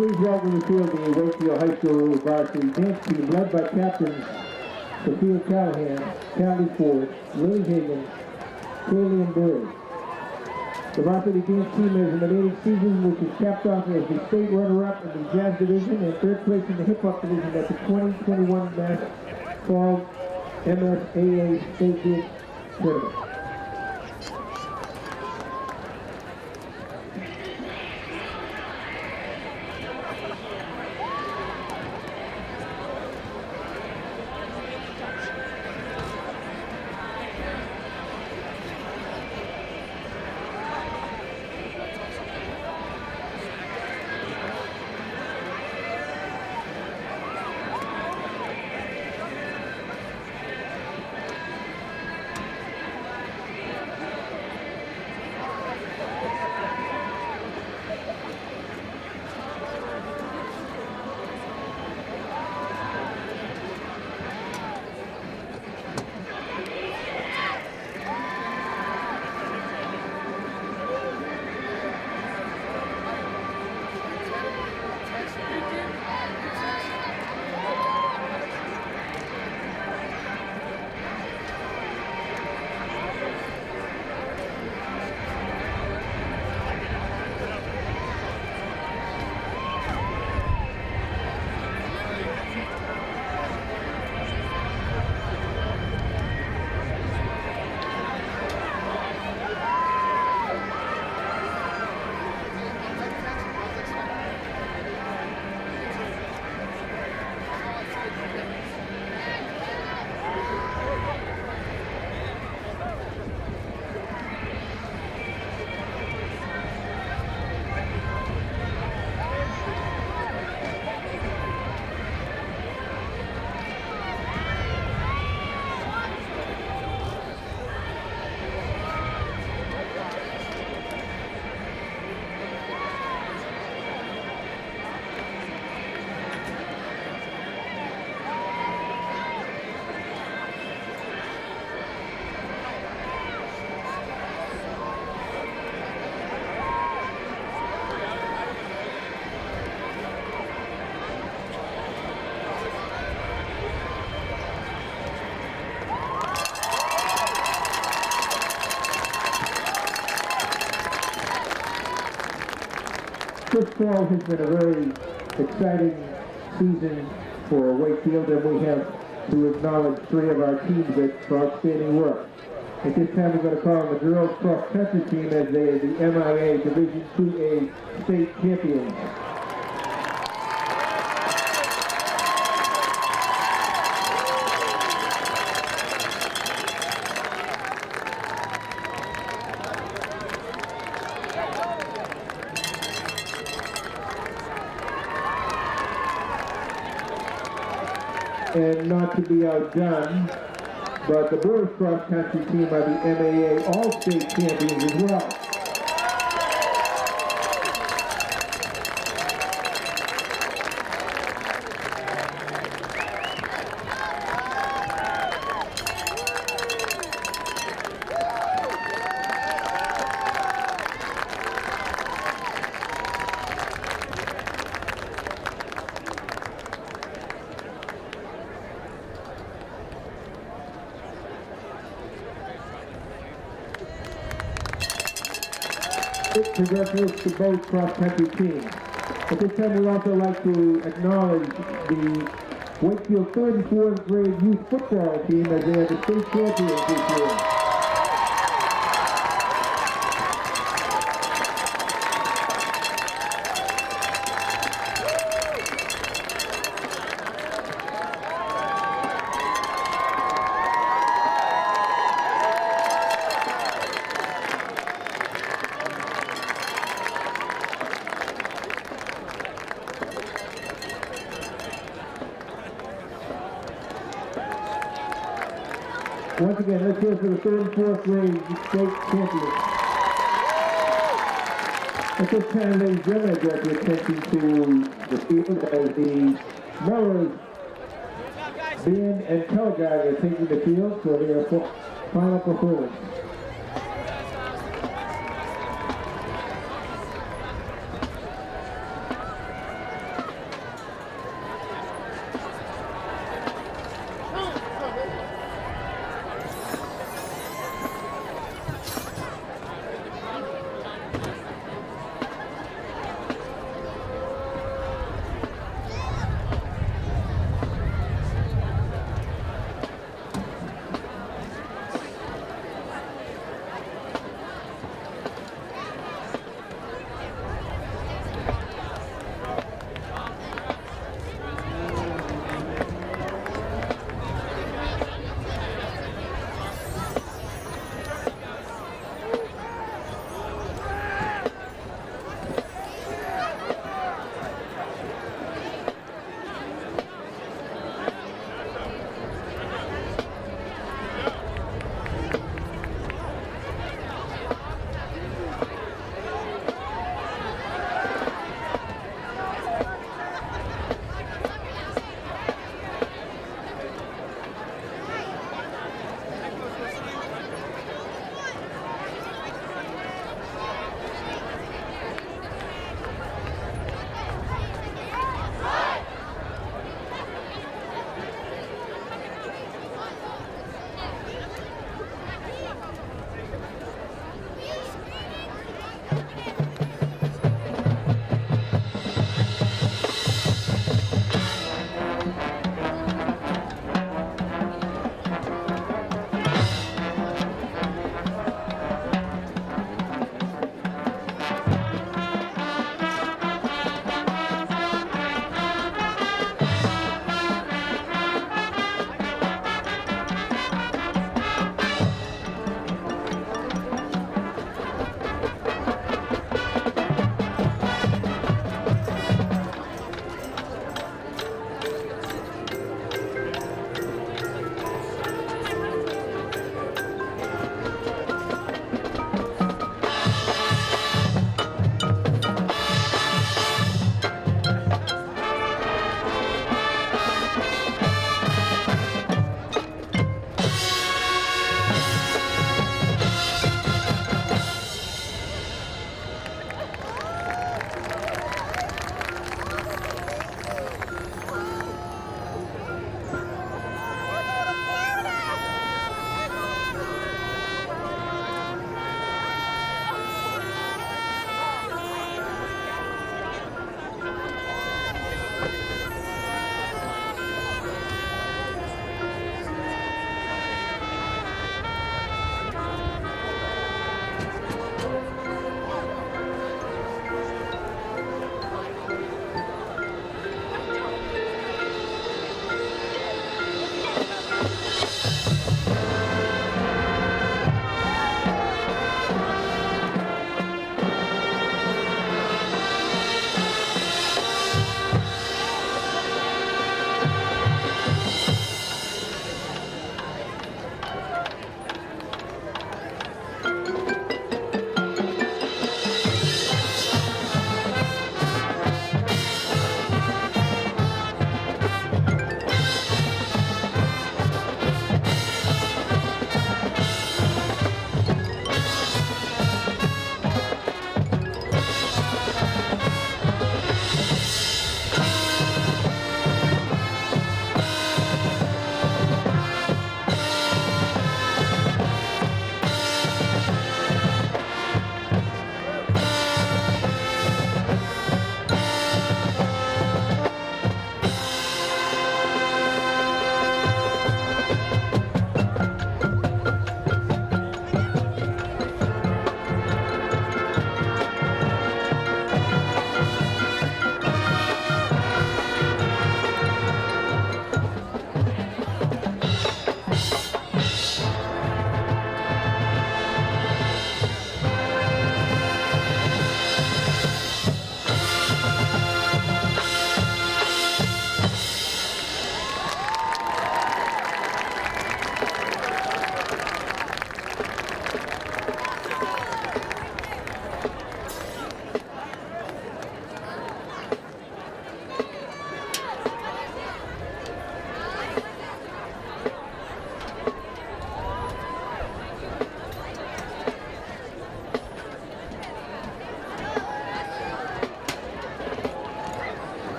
Please welcome to the field the Wakefield High School varsity dance team led by captains Sophia Callahan, Callie Ford, Lily Hagan, Kaylee and Berry. The varsity dance team has an amazing season which is capped off as the state runner-up in the jazz division and third place in the hip-hop division at the 2021 Fall MSAA State Dance Tournament. This fall has been a very exciting season for Wakefield, and we have to acknowledge three of our teams for outstanding work. At this time, we're going to call on the girls cross country team as they are the MIA Division IIA state champions. And not to be outdone, but the boys cross country team are the MAA All-State champions as well. Congratulations to both cross-country teams. At this time, we'd also like to acknowledge the Wakefield 3rd and 4th grade youth football team as they are the state champions this year. Once again, let's hear for the 3rd and 4th grade state champions. At this time, ladies and gentlemen, I direct your attention to the field as the Melrose band and color guard are taking the field for their final performance.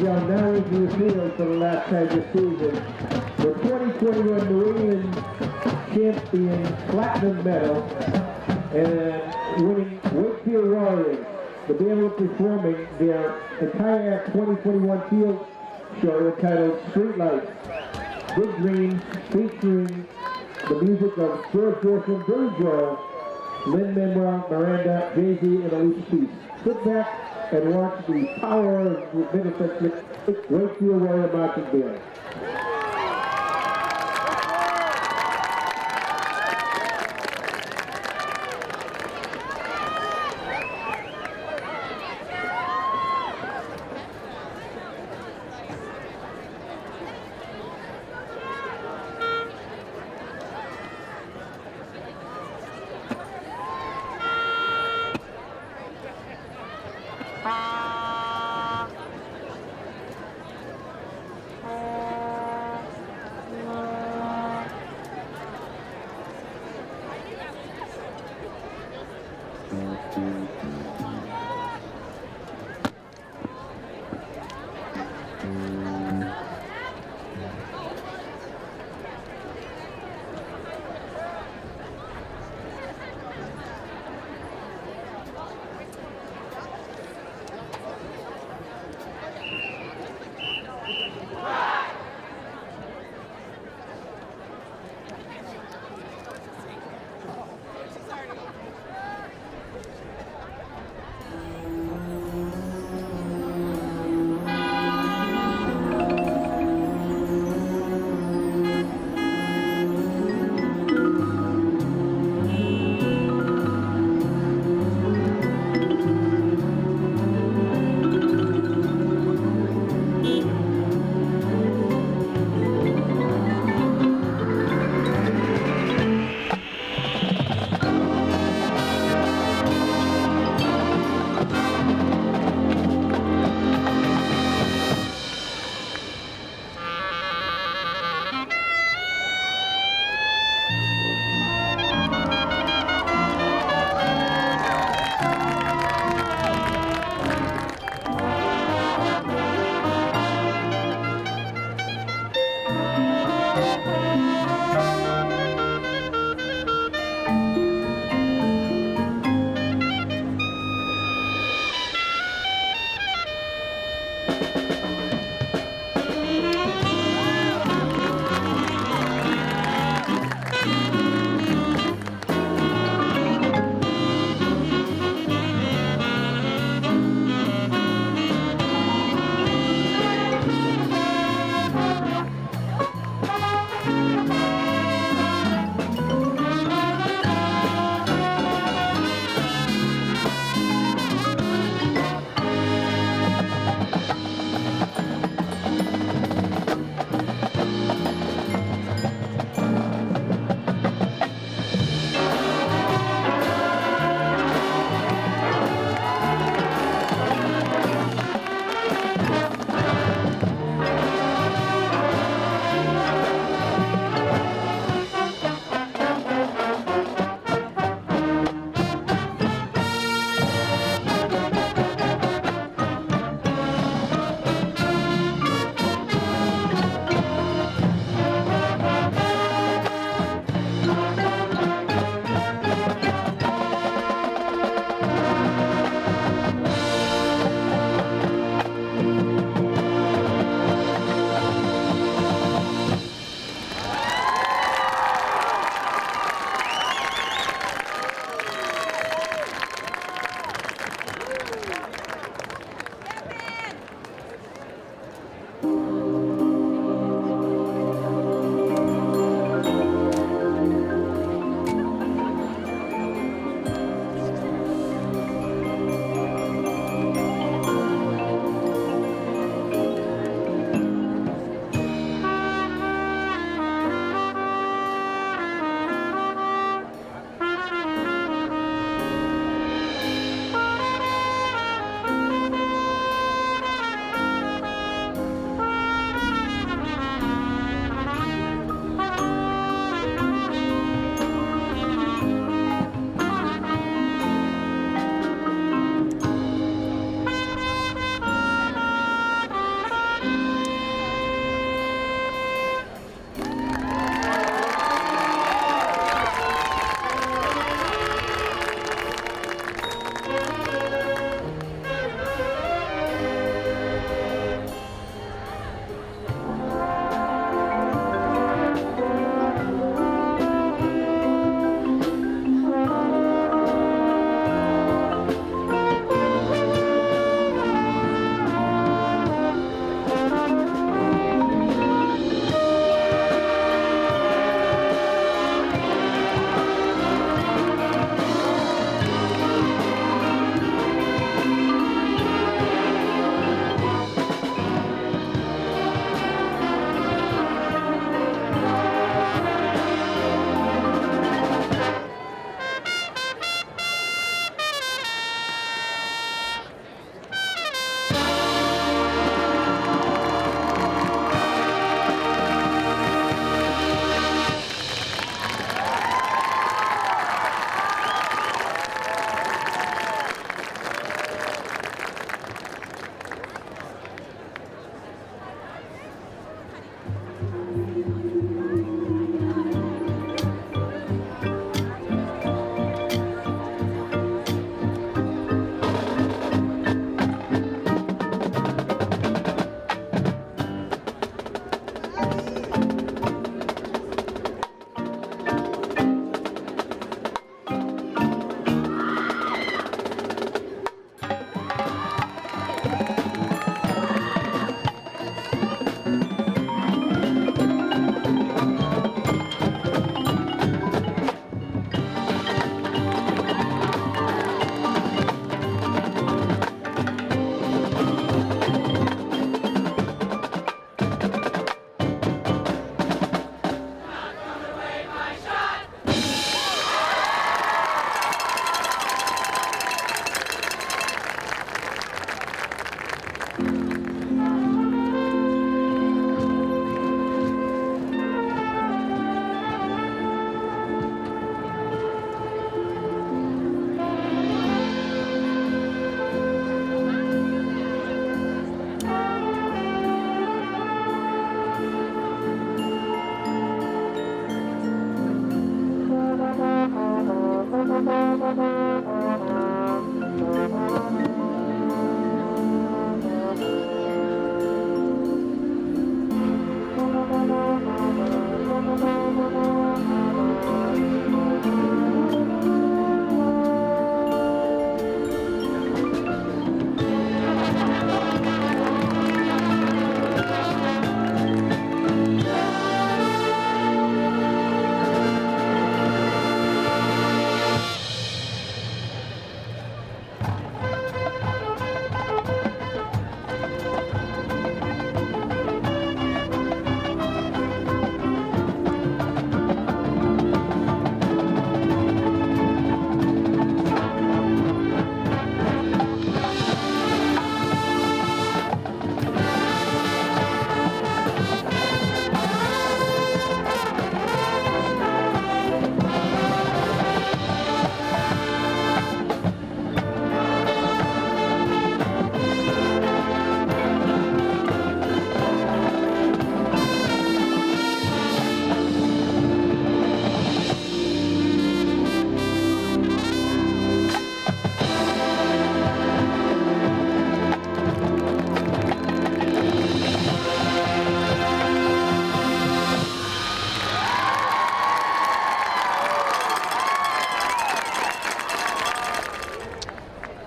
Wakefield now into the field for the last time this season. The 2021 New England champion platinum medal and winning Wakefield Warriors. The band will be performing their entire 2021 field show entitled Streetlights, Big Dreams, featuring the music of George Gershwin, Billy Joel, Lin-Manuel Miranda, Jay-Z, and Alicia Keys. Sit back and watch the power of Middlesex Wakefield Warrior Marching Band.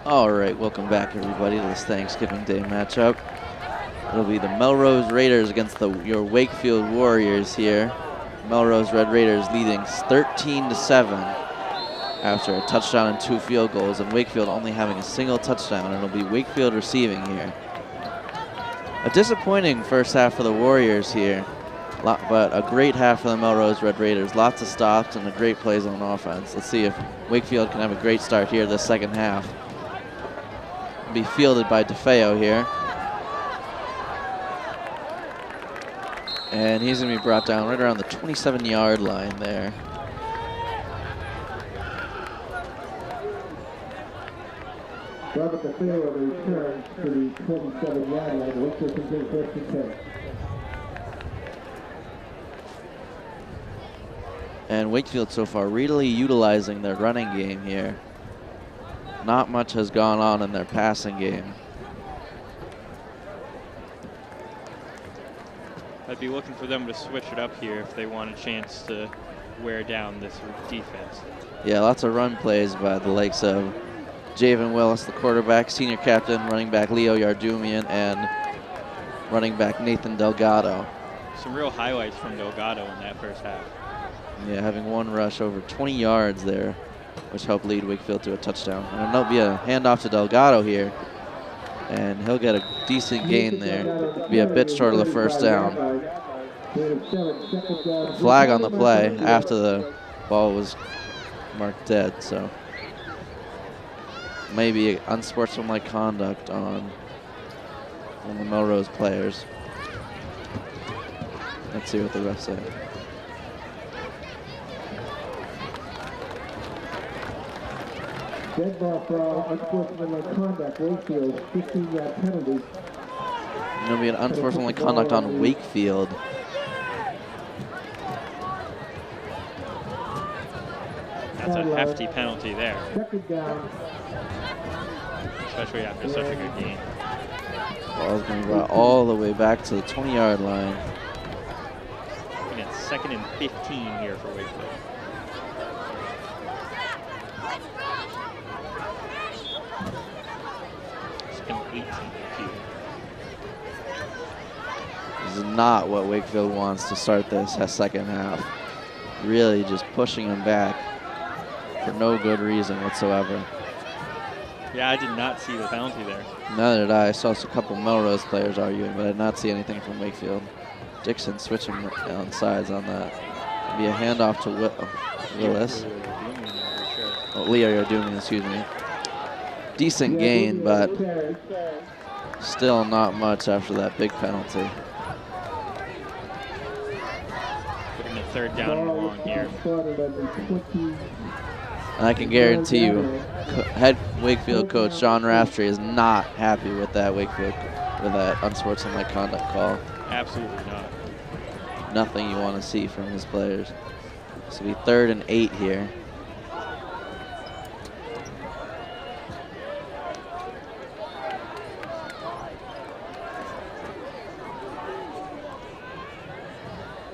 All right, welcome back everybody to this Thanksgiving Day matchup. It'll be the Melrose Raiders against your Wakefield Warriors here. Melrose Red Raiders leading 13-7 after a touchdown and 2 field goals, and Wakefield only having a single touchdown, and it'll be Wakefield receiving here. A disappointing first half for the Warriors here, but a great half for the Melrose Red Raiders. Lots of stops and a great plays on offense. Let's see if Wakefield can have a great start here this second half. Be fielded by DeFeo here. And he's going to be brought down right around the 27-yard line there. Robert DeFeo returns to the 27-yard line. Wakefield can take first and 10. And Wakefield so far really utilizing their running game here. Not much has gone on in their passing game. I'd be looking for them to switch it up here if they want a chance to wear down this defense. Yeah, lots of run plays by the likes of Javen Willis, the quarterback, senior captain, running back Leo Yardumian, and running back Nathan Delgado. Some real highlights from Delgado in that first half. Yeah, having one rush over 20 yards there, which helped lead Wakefield to a touchdown. And it'll be a handoff to Delgado here, and he'll get a decent gain there. Be a bit short of the first down. Flag on the play after the ball was marked dead, so maybe unsportsmanlike conduct on the Melrose players. Let's see what the refs say. Dead ball for unsportsmanlike conduct. Wakefield, 15-yard penalty. It'll be an unsportsmanlike conduct on Wakefield. That's a hefty penalty there, Second down. especially after such a good game. Ball's going to be brought all the way back to the 20-yard line. 2nd and 15 here for Wakefield. Second and 18 here. This is not what Wakefield wants to start this second half. Really just pushing him back for no good reason whatsoever. Yeah, I did not see the penalty there. Neither did I. I saw a couple Melrose players arguing, but I did not see anything from Wakefield. Dixon switching on sides on that. Be a handoff to Willis. Leo Yardumian, excuse me. Decent gain, but still not much after that big penalty. Putting a 3rd down and long here. And I can guarantee you, head Wakefield coach John Raftery is not happy with that unsportsmanlike conduct call. Absolutely not. Nothing you want to see from his players. This will be 3rd and 8 here.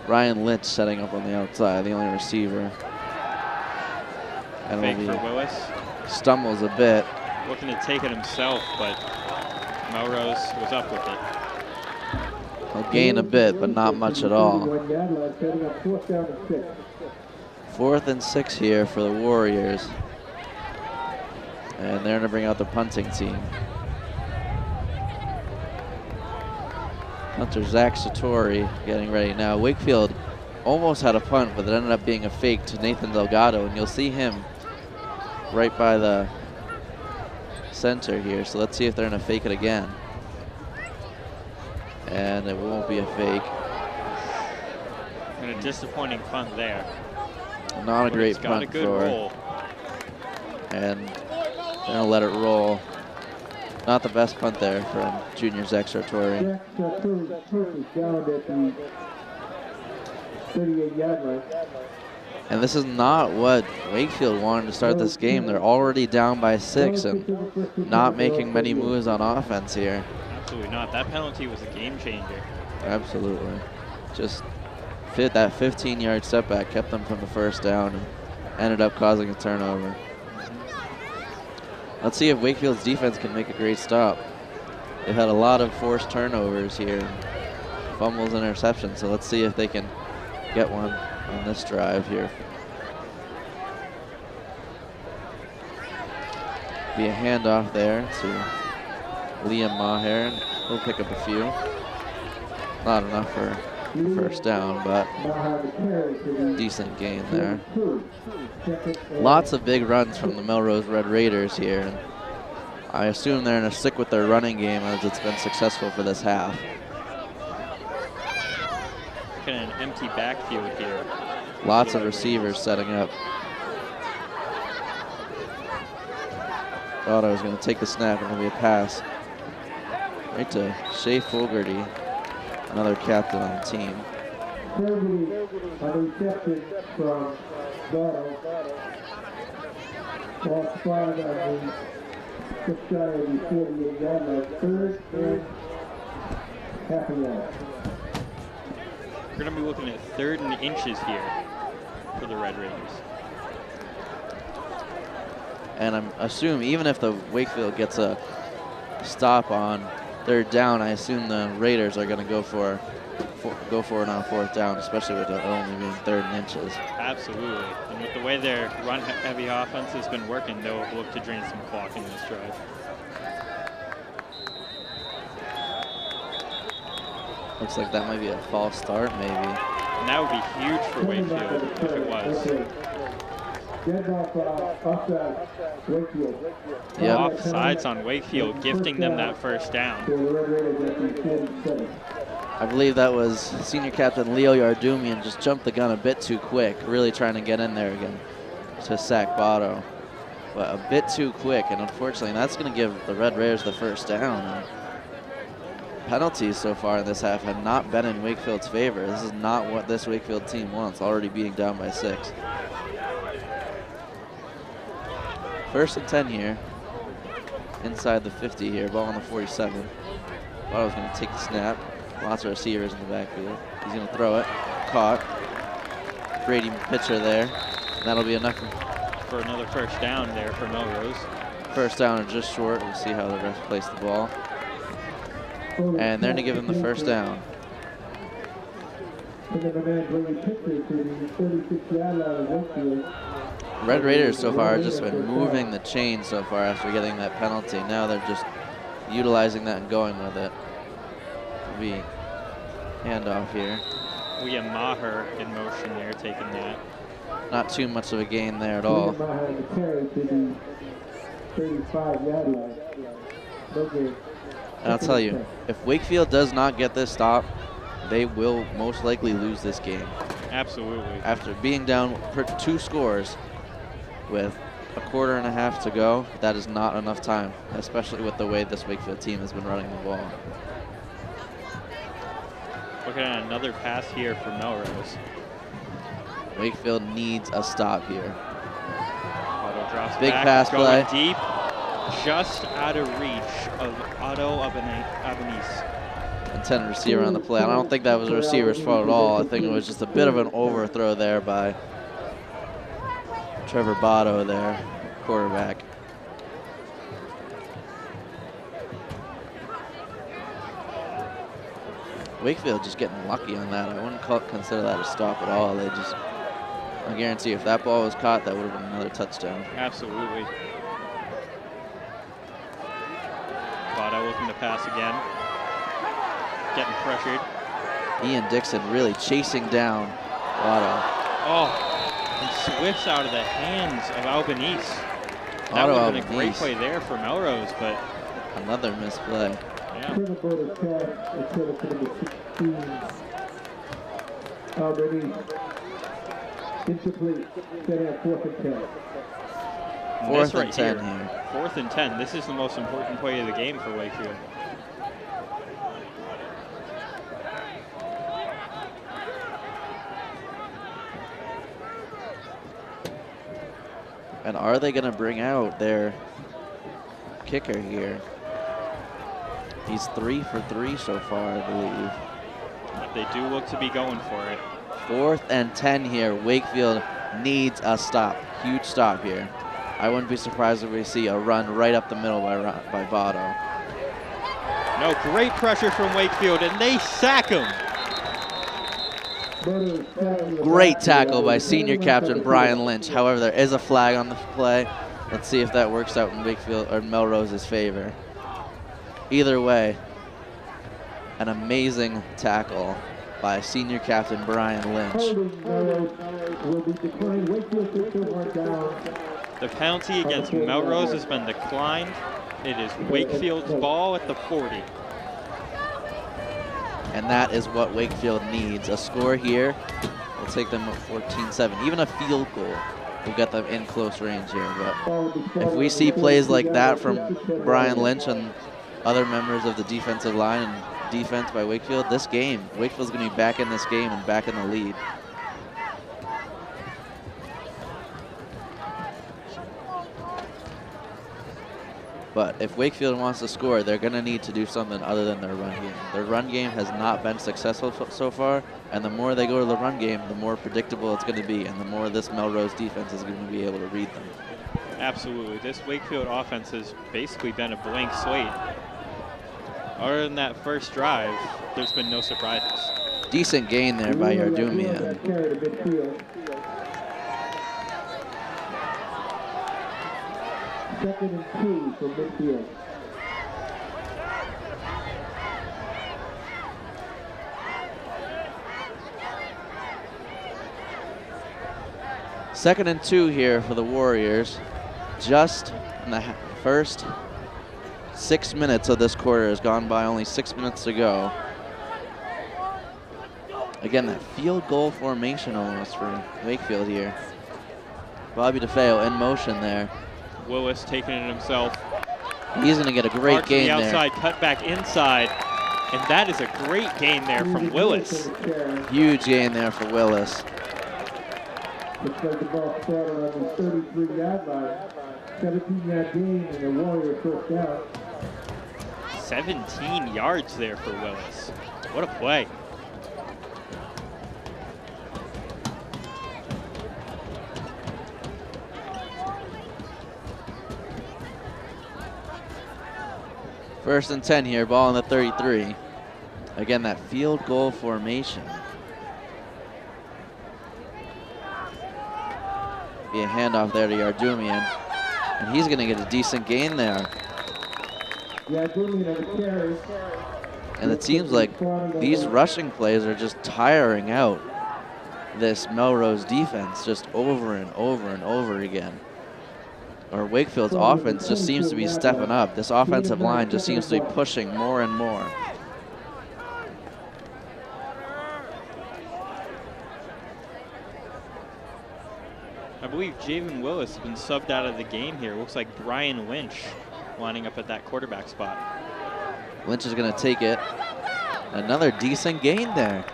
Ryan Lynch setting up on the outside, the only receiver. And Fake for Willis. Stumbles a bit. Looking to take it himself, but Melrose was up with it. He'll gain a bit, but not much at all. 4th and 6 here for the Warriors. And they're going to bring out the punting team. Punter Zach Satori getting ready now. Wakefield almost had a punt, but it ended up being a fake to Nathan Delgado, and you'll see him right by the center here. So let's see if they're going to fake it again. And it won't be a fake. And a disappointing punt there. Not a great got punt a good for. roll. And they're going to let it roll. Not the best punt there from junior Zach Sartori. Down at the 38-yard line. And this is not what Wakefield wanted to start this game. They're already down by 6 and not making many moves on offense here. Absolutely not. That penalty was a game changer. Absolutely. Just that 15-yard setback kept them from the 1st down and ended up causing a turnover. Let's see if Wakefield's defense can make a great stop. They've had a lot of forced turnovers here, fumbles, interceptions, so let's see if they can get one on this drive here. Be a handoff there to Liam Maher, and he'll pick up a few. Not enough for 1st down, but decent gain there. Lots of big runs from the Melrose Red Raiders here, and I assume they're going to stick with their running game as it's been successful for this half. Looking at an empty backfield here. Lots of receivers setting up. Thought I was going to take the snap and it'll be a pass. Right to Shea Fogarty, another captain on the team. Fogarty on the reception from Gatto. Ball spotted on the just shy of the 48-yard line. 3rd and half a yard. We're going to be looking at 3rd and inches here for the Red Raiders. And I'm assuming even if the Wakefield gets a stop on 3rd down, I assume the Raiders are going to go for it on 4th down, especially with it only being 3rd and inches. Absolutely. And with the way their run-heavy offense has been working, they'll look to drain some clock in this drive. Looks like that might be a false start, maybe. And that would be huge for Wakefield if it was. Yep. Offsides on Wakefield, gifting them that 1st down. I believe that was senior captain Leo Yardumian just jumped the gun a bit too quick, really trying to get in there again to sack Botto. But a bit too quick, and unfortunately that's going to give the Red Raiders the 1st down. And penalties so far in this half have not been in Wakefield's favor. This is not what this Wakefield team wants, already being down by 6. 1st and 10 here, inside the 50 here, ball on the 47. Botto's going to take the snap. Lots of receivers in the backfield. He's going to throw it. Caught. Brady pitcher there. That'll be enough for another first down there for Melrose. First down or just short. We'll see how the ref plays the ball. And they're going to give him the first down. Red Raiders so far have just been moving the chain so far after getting that penalty. Now they're just utilizing that and going with it. We handoff here. William Maher in motion there, taking that. Not too much of a gain there at all. And I'll tell you, if Wakefield does not get this stop, they will most likely lose this game. Absolutely. After being down per 2 scores with a quarter and a half to go, that is not enough time, especially with the way this Wakefield team has been running the ball. Looking at another pass here for Melrose. Wakefield needs a stop here. Otto drops Big back, pass going play. deep, just out of reach of Otto Abanis. Intended receiver on the play. I don't think that was a receiver's fault at all. I think it was just a bit of an overthrow there by Trevor Botto there, quarterback. Wakefield just getting lucky on that. I wouldn't consider that a stop at all. They just, I guarantee if that ball was caught, that would have been another touchdown. Absolutely. Botto looking to pass again. Getting pressured. Ian Dixon really chasing down Otto. Oh, and swifts out of the hands of Albanese. That Otto would have been a great Albanese. play there for Melrose, but Another misplay. yeah. Incomplete. Set at 4th and 10. And Fourth this and 10 here, here. 4th and 10. This is the most important play of the game for Wakefield. And are they going to bring out their kicker here? He's 3 for 3 so far, I believe. But they do look to be going for it. 4th and 10 here. Wakefield needs a stop. Huge stop here. I wouldn't be surprised if we see a run right up the middle by Botto. No, great pressure from Wakefield, and they sack him. Great tackle by senior captain Brian Lynch. However, there is a flag on the play. Let's see if that works out in Wakefield or Melrose's favor. Either way, an amazing tackle by senior captain Brian Lynch. The penalty against Melrose has been declined. It is Wakefield's ball at the 40. And that is what Wakefield needs. A score here will take them up 14-7. Even a field goal will get them in close range here. But if we see plays like that from Brian Lynch and other members of the defensive line and defense by Wakefield, this game, Wakefield's going to be back in this game and back in the lead. But if Wakefield wants to score, they're going to need to do something other than their run game. Their run game has not been successful so far, and the more they go to the run game, the more predictable it's going to be, and the more this Melrose defense is going to be able to read them. Absolutely. This Wakefield offense has basically been a blank slate. Other than that first drive, there's been no surprises. Decent gain there by Yardumia. Second and 2 for midfield. Second and 2 here for the Warriors. Just in the first 6 minutes of this quarter has gone by, only 6 minutes to go. Again, that field goal formation almost for Wakefield here. Bobby DeFeo in motion there. Willis taking it himself. He's going to get a great Mark to gain the there. outside, cut back inside. And that is a great gain there from Willis. Huge gain there for Willis. Looks like the ball started on the 33-yard line. 17-yard gain and the Warrior first down. 17 yards there for Willis. What a play. First and 10 here, ball on the 33. Again, that field goal formation. Be a handoff there to Yardumian, and he's gonna get a decent gain there. And it seems like these rushing plays are just tiring out this Melrose defense just over and over and over again. Or Wakefield's offense just seems to be stepping up. This offensive line just seems to be pushing more and more. I believe Javen Willis has been subbed out of the game here. Looks like Brian Lynch lining up at that quarterback spot. Lynch is going to take it. Another decent gain there.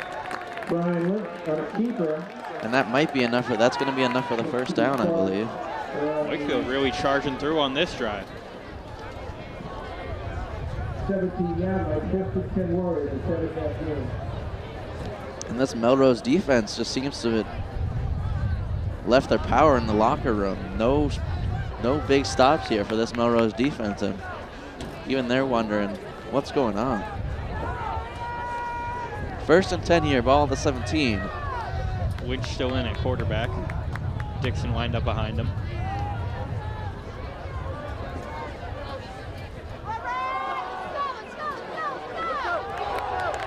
Brian Lynch on a keeper. And that might be enough for, that's going to be enough for the first down, I believe. Wakefield really charging through on this drive. 17 yards, like 10 Warriors in 7.5 games. And this Melrose defense just seems to have left their power in the locker room. No big stops here for this Melrose defense, and even they're wondering what's going on. First and 10 here, ball at the 17. Lynch still in at quarterback. Dixon lined up behind him.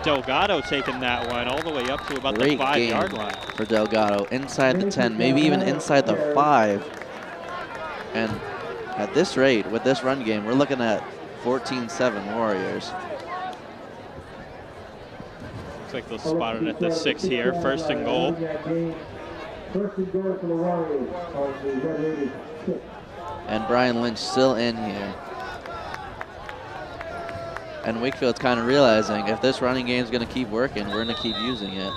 Delgado taking that one all the way up to about the 5-yard line. For Delgado, inside the 10, maybe even inside the 5. And at this rate, with this run game, we're looking at 14-7 Warriors. Looks like they'll spot it at the 6 here. First and goal. First and goal for the Warriors on the Red Raiders 6. And Brian Lynch still in here. And Wakefield's kind of realizing if this running game is going to keep working, we're going to keep using it.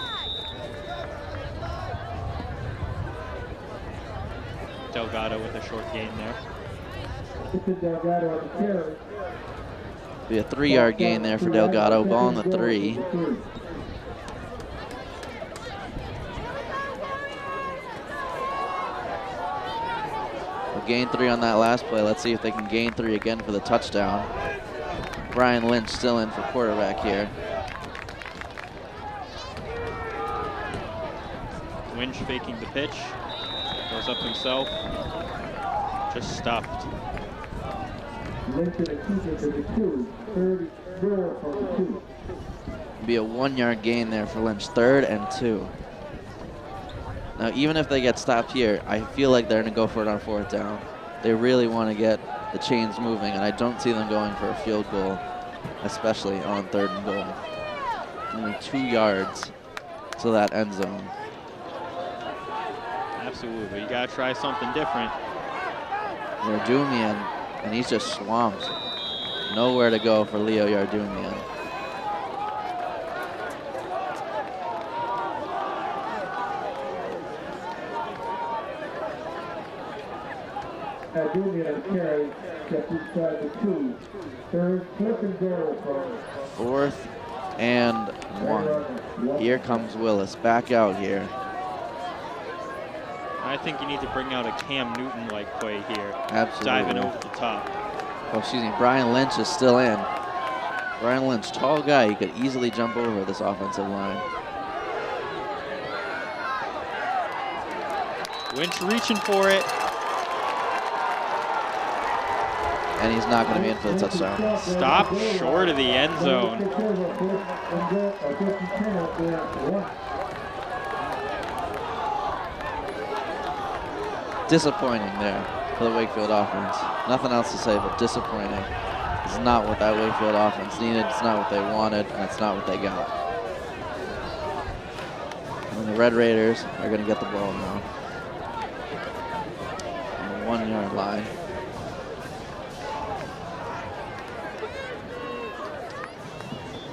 Delgado with a short gain there. Delgado on the carry. Be a 3-yard gain there for Delgado. Ball on the 3. We'll gain 3 on that last play. Let's see if they can gain 3 again for the touchdown. Brian Lynch still in for quarterback here. Lynch faking the pitch. Goes up himself. Just stuffed. Lynch and a keeper for the 2. Third goal for the 2. Be a 1-yard gain there for Lynch. 3rd and 2. Now, even if they get stopped here, I feel like they're going to go for it on 4th down. They really want to get the chains moving, and I don't see them going for a field goal, especially on 3rd and goal. Only 2 yards to that end zone. Absolutely. You got to try something different. Yardumian, and he's just swamped. Nowhere to go for Leo Yardumian. Yardumian on the carry, just inside the 2. Fourth and goal for 4th and 1. Here comes Willis back out here. I think you need to bring out a Cam Newton-like play here. Absolutely. Diving over the top. Oh, excuse me, Brian Lynch is still in. Brian Lynch, tall guy, he could easily jump over this offensive line. Lynch reaching for it. And he's not going to be in for the touchdown. Stop short of the end zone. Disappointing there for the Wakefield offense. Nothing else to say but disappointing. It's not what that Wakefield offense needed. It's not what they wanted, and it's not what they got. And the Red Raiders are going to get the ball now. On the 1-yard line.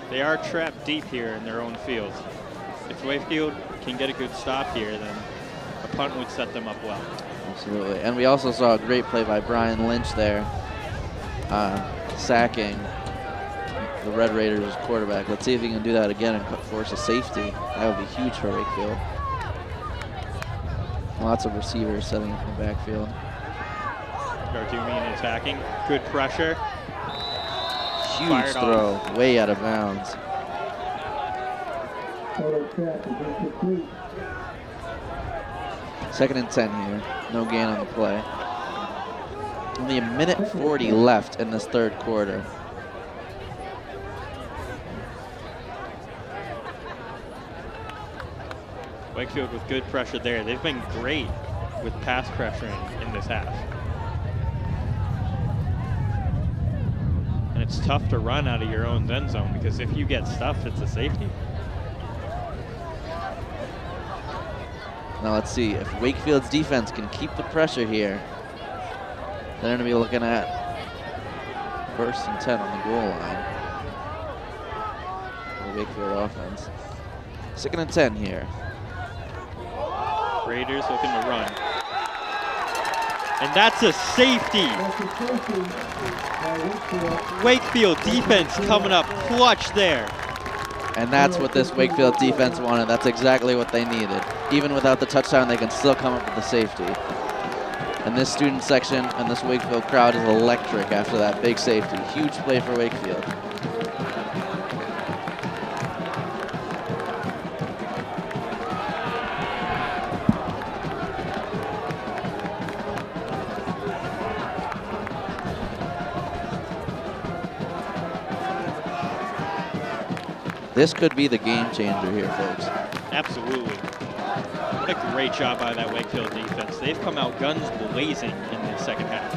They are trapped deep here in their own field. If Wakefield can get a good stop here, then a punt would set them up well. Absolutely. And we also saw a great play by Brian Lynch there, sacking the Red Raiders quarterback. Let's see if he can do that again and force a safety. That would be huge for Wakefield. Lots of receivers setting up in the backfield. Yardumian attacking. Good pressure. huge Fired throw, off. way out of bounds. Total set is incomplete. 2nd and 10 here. No gain on the play. Only a minute 40 left in this 3rd quarter. Wakefield with good pressure there. They've been great with pass pressuring in this half. And it's tough to run out of your own end zone because if you get stuffed, it's a safety. Now let's see if Wakefield's defense can keep the pressure here. They're going to be looking at 1st and 10 on the goal line. The Wakefield offense. 2nd and 10 here. Raiders looking to run. And that's a safety. That's a safety by Wakefield. Wakefield defense coming up clutch there. And that's what this Wakefield defense wanted. That's exactly what they needed. Even without the touchdown, they can still come up with the safety. And this student section and this Wakefield crowd is electric after that big safety. Huge play for Wakefield. This could be the game changer here, folks. Absolutely. What a great job by that Wakefield defense. They've come out guns blazing in the 2nd half.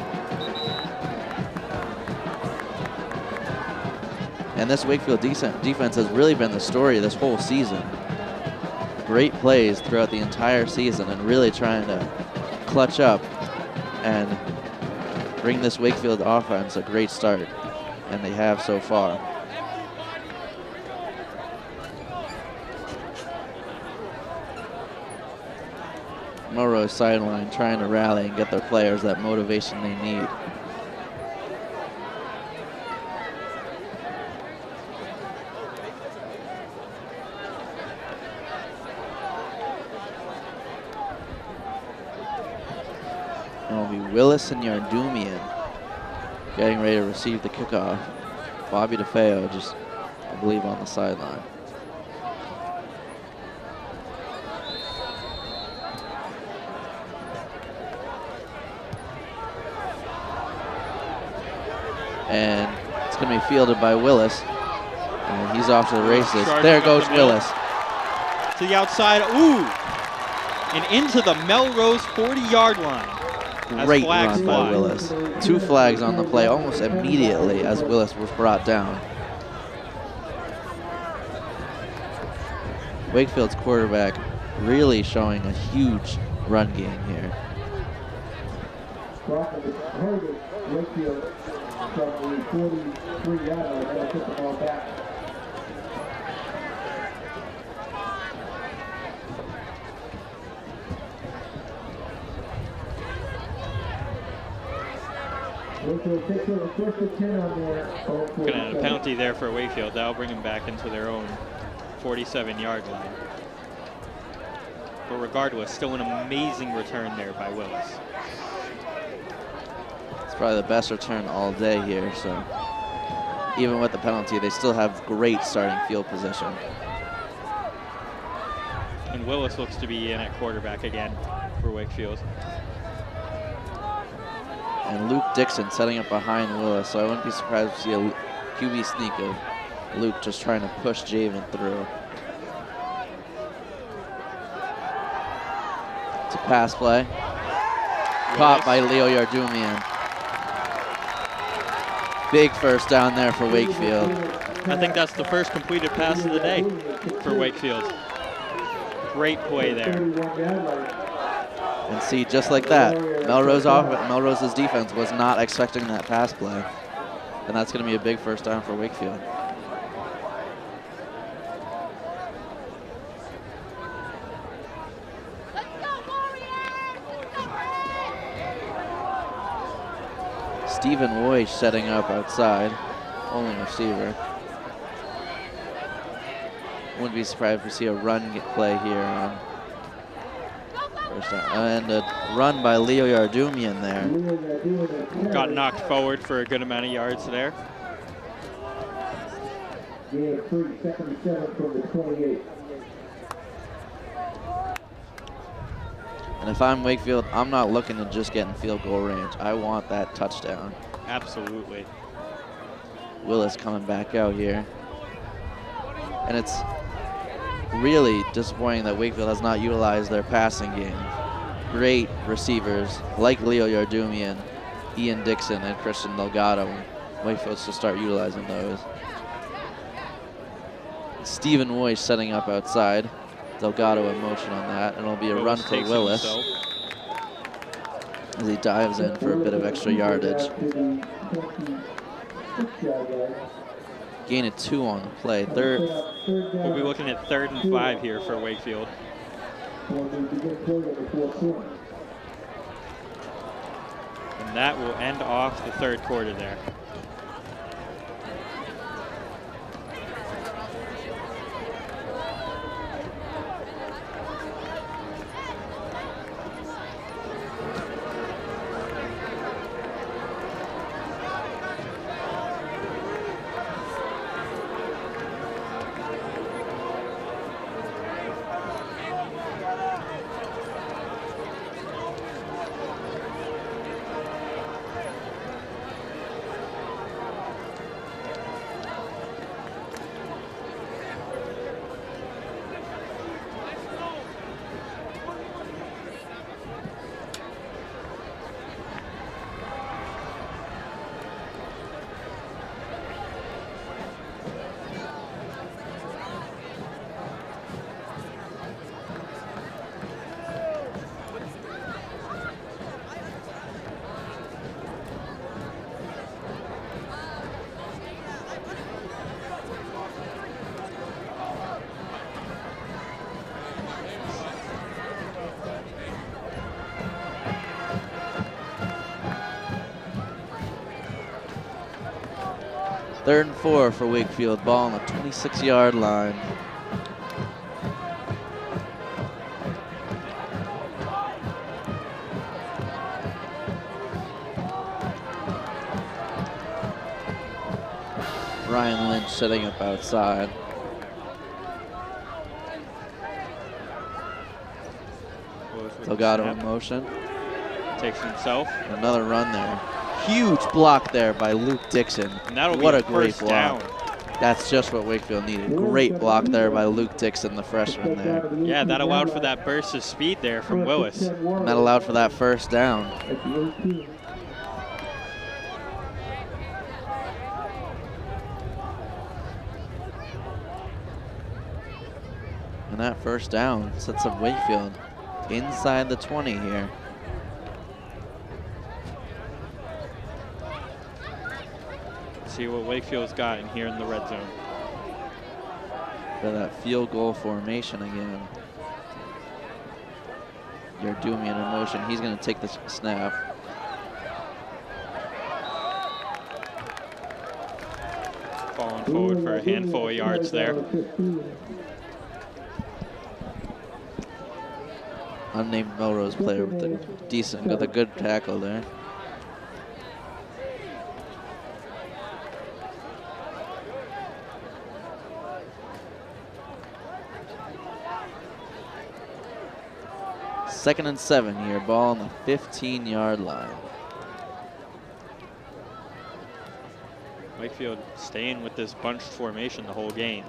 And this Wakefield defense has really been the story this whole season. Great plays throughout the entire season and really trying to clutch up and bring this Wakefield offense a great start. And they have so far. Melrose sideline trying to rally and get their players that motivation they need. It'll be Willis and Yardumian getting ready to receive the kickoff. Bobby DeFeo just, I believe, on the sideline. And it's going to be fielded by Willis. And he's off to the races. There goes Willis. To the outside, ooh! And into the Melrose 40-yard line. Great run by Willis. 2 flags on the play almost immediately as Willis was brought down. Wakefield's quarterback really showing a huge run game here. Wakefield from the 43-yard line, that'll put the ball back. Wakefield takes over 1st and 10 on their own 47. Gonna have a penalty there for Wakefield. That'll bring them back into their own 47-yard line. But regardless, still an amazing return there by Willis. It's probably the best return all day here, so even with the penalty, they still have great starting field position. And Willis looks to be in at quarterback again for Wakefield. And Luke Dixon setting up behind Willis, so I wouldn't be surprised to see a QB sneak of Luke just trying to push Javen through. It's a pass play. Caught by Leo Yardumian. Big first down there for Wakefield. I think that's the first completed pass of the day for Wakefield. Great play there. And see, just like that, Melrose's defense was not expecting that pass play. And that's going to be a big first down for Wakefield. Stephen Woy setting up outside, only receiver. Wouldn't be surprised if we see a run play here on first down. And a run by Leo Yardumian there. Got knocked forward for a good amount of yards there. Gain of 3, second and 7 from the 28. And if I'm Wakefield, I'm not looking to just get in field goal range. I want that touchdown. Absolutely. Willis coming back out here. And it's really disappointing that Wakefield has not utilized their passing game. Great receivers like Leo Yardumian, Ian Dixon, and Christian Delgado. Wakefield's to start utilizing those. Stephen Woy setting up outside. Delgado in motion on that, and it'll be a run for Willis as he dives in for a bit of extra yardage. Gain of 2 on the play. We'll be looking at 3rd and 5 here for Wakefield. And that will end off the 3rd quarter there. Third and 4 for Wakefield. Ball on the 26-yard line. Ryan Lynch setting up outside. Delgado in motion. Takes himself. Another run there. Huge block there by Luke Dixon. And that'll what be a great block. Down. That's just what Wakefield needed. Great block there by Luke Dixon, the freshman there. Yeah, that allowed for that burst of speed there from Willis. And that allowed for that first down. And that first down sets up Wakefield inside the 20 here. See what Wakefield's got in here in the red zone. For that field goal formation again. Yardumian in motion. He's going to take the snap. Falling forward for a handful of yards there. Unnamed Melrose player with a good tackle there. Second and 7 here, ball on the 15-yard line. Wakefield staying with this bunched formation the whole game.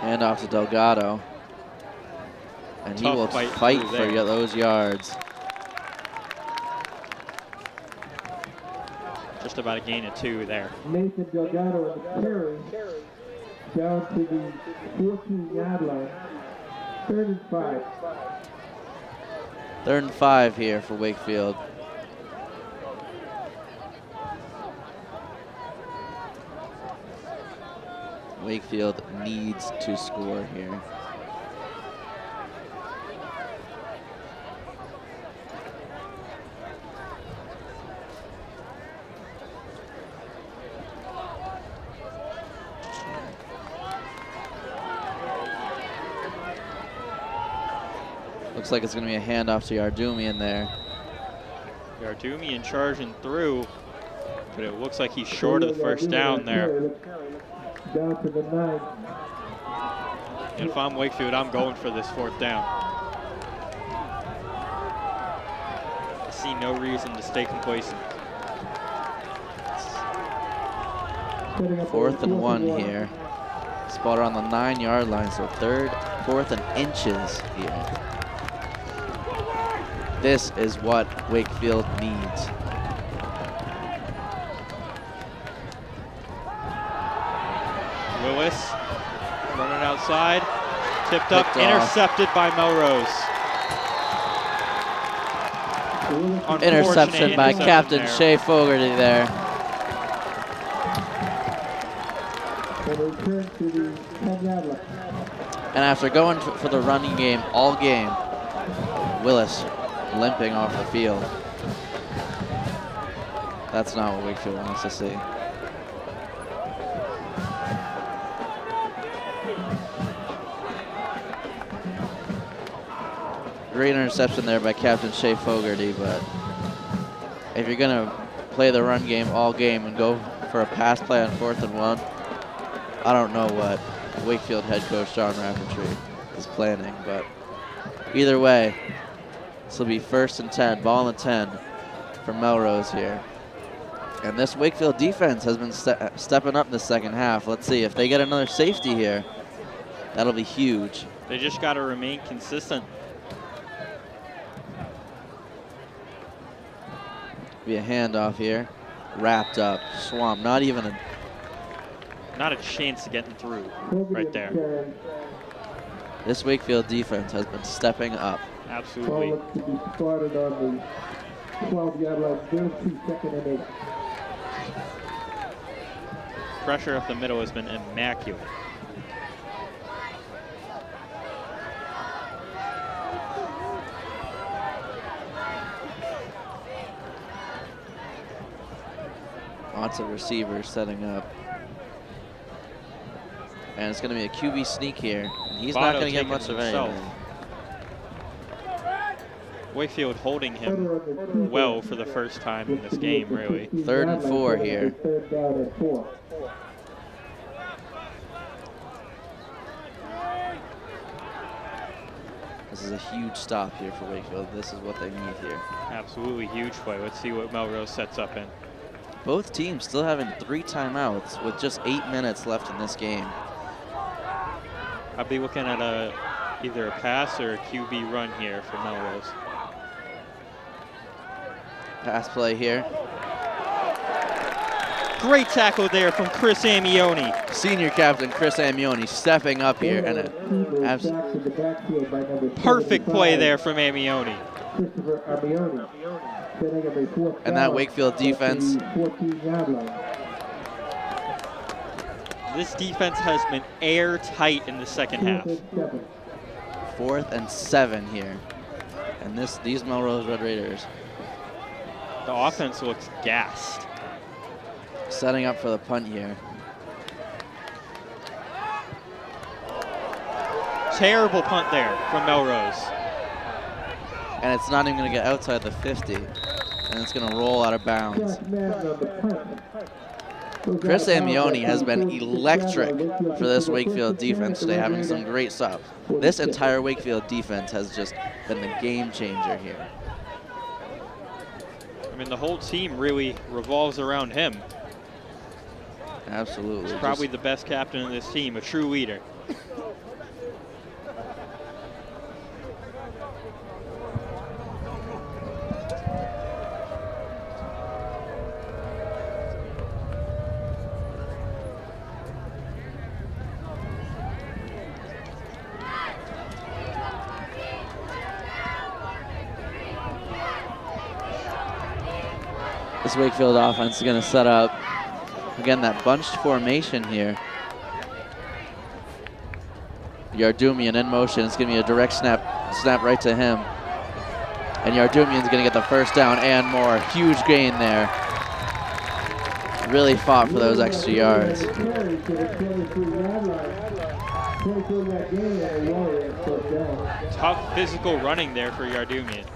Hand off to Delgado. And he will fight for those yards. Just about a gain of 2 there. Nathan Delgado in the carry down to the 14-yard line. 3rd and 5. 3rd and 5 here for Wakefield. Wakefield needs to score here. Looks like it's going to be a handoff to Yardumian there. Yardumian charging through. But it looks like he's short of the first down there. Down to the 9. And if I'm Wakefield, I'm going for this 4th down. I see no reason to stay complacent. 4th and 1 here. Spotted on the 9-yard line, so 4th and inches here. This is what Wakefield needs. Willis running outside, tipped up, Picked off. intercepted by Melrose. Interception by Captain there. Shea Fogarty there. And after going for the running game all game, Willis limping off the field. That's not what Wakefield wants to see. Great interception there by Captain Shea Fogarty, but if you're gonna play the run game all game and go for a pass play on 4th and 1, I don't know what Wakefield head coach John Rafferty is planning, but either way, this will be 1st and 10, ball on the 10 for Melrose here. And this Wakefield defense has been stepping up in the second half. Let's see if they get another safety here. That'll be huge. They just got to remain consistent. Be a handoff here. Wrapped up. Swamp. Not a chance of getting through right there. This Wakefield defense has been stepping up. Absolutely. To be started on the 12-yard line, 2nd and 8. Pressure up the middle has been immaculate. Lots of receivers setting up. And it's going to be a QB sneak here. And he's not going to get much of anything. Wakefield holding him well for the first time in this game, really. 3rd and 4 here. 3rd down and 4. This is a huge stop here for Wakefield. This is what they need here. Absolutely huge play. Let's see what Melrose sets up in. Both teams still having 3 timeouts with just 8 minutes left in this game. I'll be looking at either a pass or a QB run here for Melrose. Pass play here. Great tackle there from Chris Amioni. Senior captain Chris Amioni stepping up here. And perfect play there from Amioni. And that Wakefield defense. This defense has been airtight in the second half. 4th and 7 here. And these Melrose Red Raiders. The offense looks gassed. Setting up for the punt here. Terrible punt there from Melrose. And it's not even going to get outside the 50. And it's going to roll out of bounds. Chris Amioni has been electric for this Wakefield defense today, having some great stuff. This entire Wakefield defense has just been the game changer here. I mean, the whole team really revolves around him. Absolutely. He's probably the best captain of this team, a true leader. This Wakefield offense is going to set up, again, that bunched formation here. Yardumian in motion. It's going to be a direct snap right to him. And Yardumian's going to get the first down and more. Huge gain there. Really fought for those extra yards. Tough physical running there for Yardumian.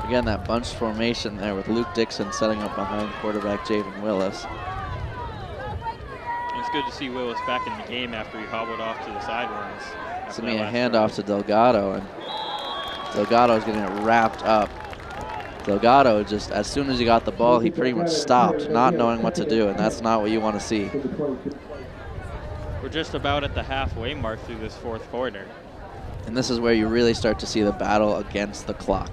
Again, that bunch formation there with Luke Dixon setting up behind quarterback Javen Willis. It's good to see Willis back in the game after he hobbled off to the sidelines. It's going to be a handoff to Delgado, and Delgado's going to get wrapped up. Delgado, just as soon as he got the ball, he pretty much stopped, not knowing what to do, and that's not what you want to see. We're just about at the halfway mark through this fourth quarter. And this is where you really start to see the battle against the clock.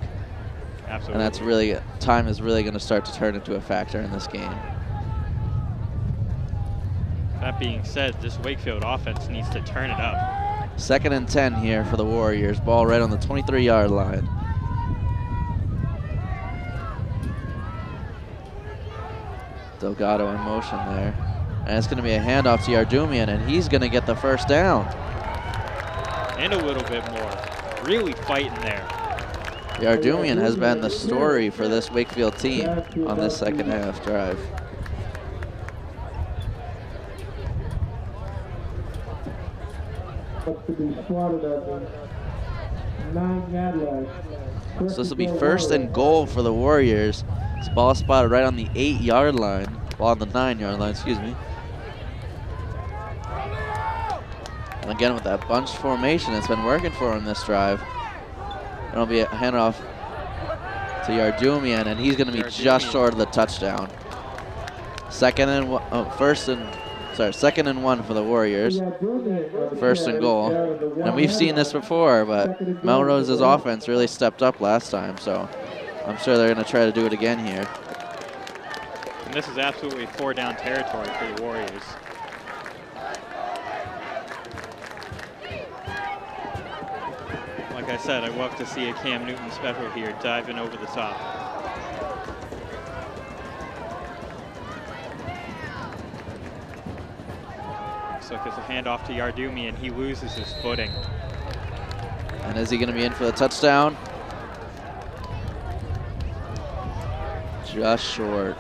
Absolutely. And that's really, time is really going to start to turn into a factor in this game. That being said, this Wakefield offense needs to turn it up. 2nd and 10 here for the Warriors. Ball right on the 23-yard line. Delgado in motion there. And it's going to be a handoff to Yardumian, and he's going to get the first down. And a little bit more. Really fighting there. Yardumian has been the story for this Wakefield team on this second half drive. So this will be 1st and goal for the Warriors. This ball spotted right on the 8-yard line. Ball on the 9-yard line, excuse me. And again, with that bunch formation, it's been working for him this drive. It'll be a handoff to Yardumian, and he's going to be just short of the touchdown. 2nd and 1 for the Warriors. 1st and goal. And we've seen this before, but Melrose's offense really stepped up last time, so I'm sure they're going to try to do it again here. And this is absolutely 4-down territory for the Warriors. Like I said, I love to see a Cam Newton special here, diving over the top. Looks like it's a handoff to Yardumian. He loses his footing. And is he going to be in for the touchdown? Just short.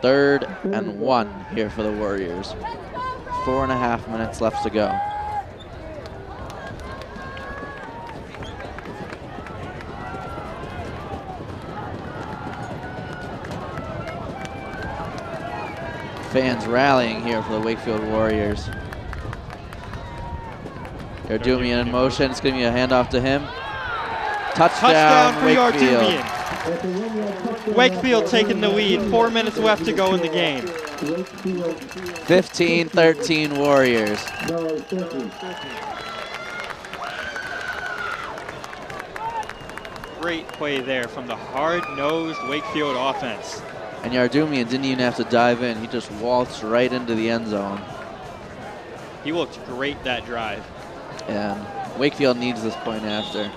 3rd and 1 here for the Warriors. 4.5 minutes left to go. Fans rallying here for the Wakefield Warriors. Yardumian in motion. It's going to be a handoff to him. Touchdown for Wakefield. Yardumian. Wakefield taking the lead. 4 minutes left to go in the game. 15-13 Warriors. Great play there from the hard-nosed Wakefield offense. And Yardumian didn't even have to dive in. He just waltzed right into the end zone. He looked great that drive. And Wakefield needs this point after.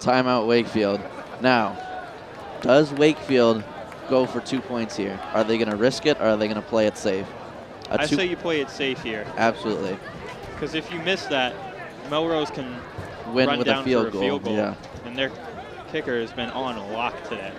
Timeout Wakefield. Now, does Wakefield go for 2 points here? Are they going to risk it, or are they going to play it safe? I say you play it safe here. Absolutely. Because if you miss that, Melrose can Win run with down a field for a field goal. Yeah. And their kicker has been on lock today.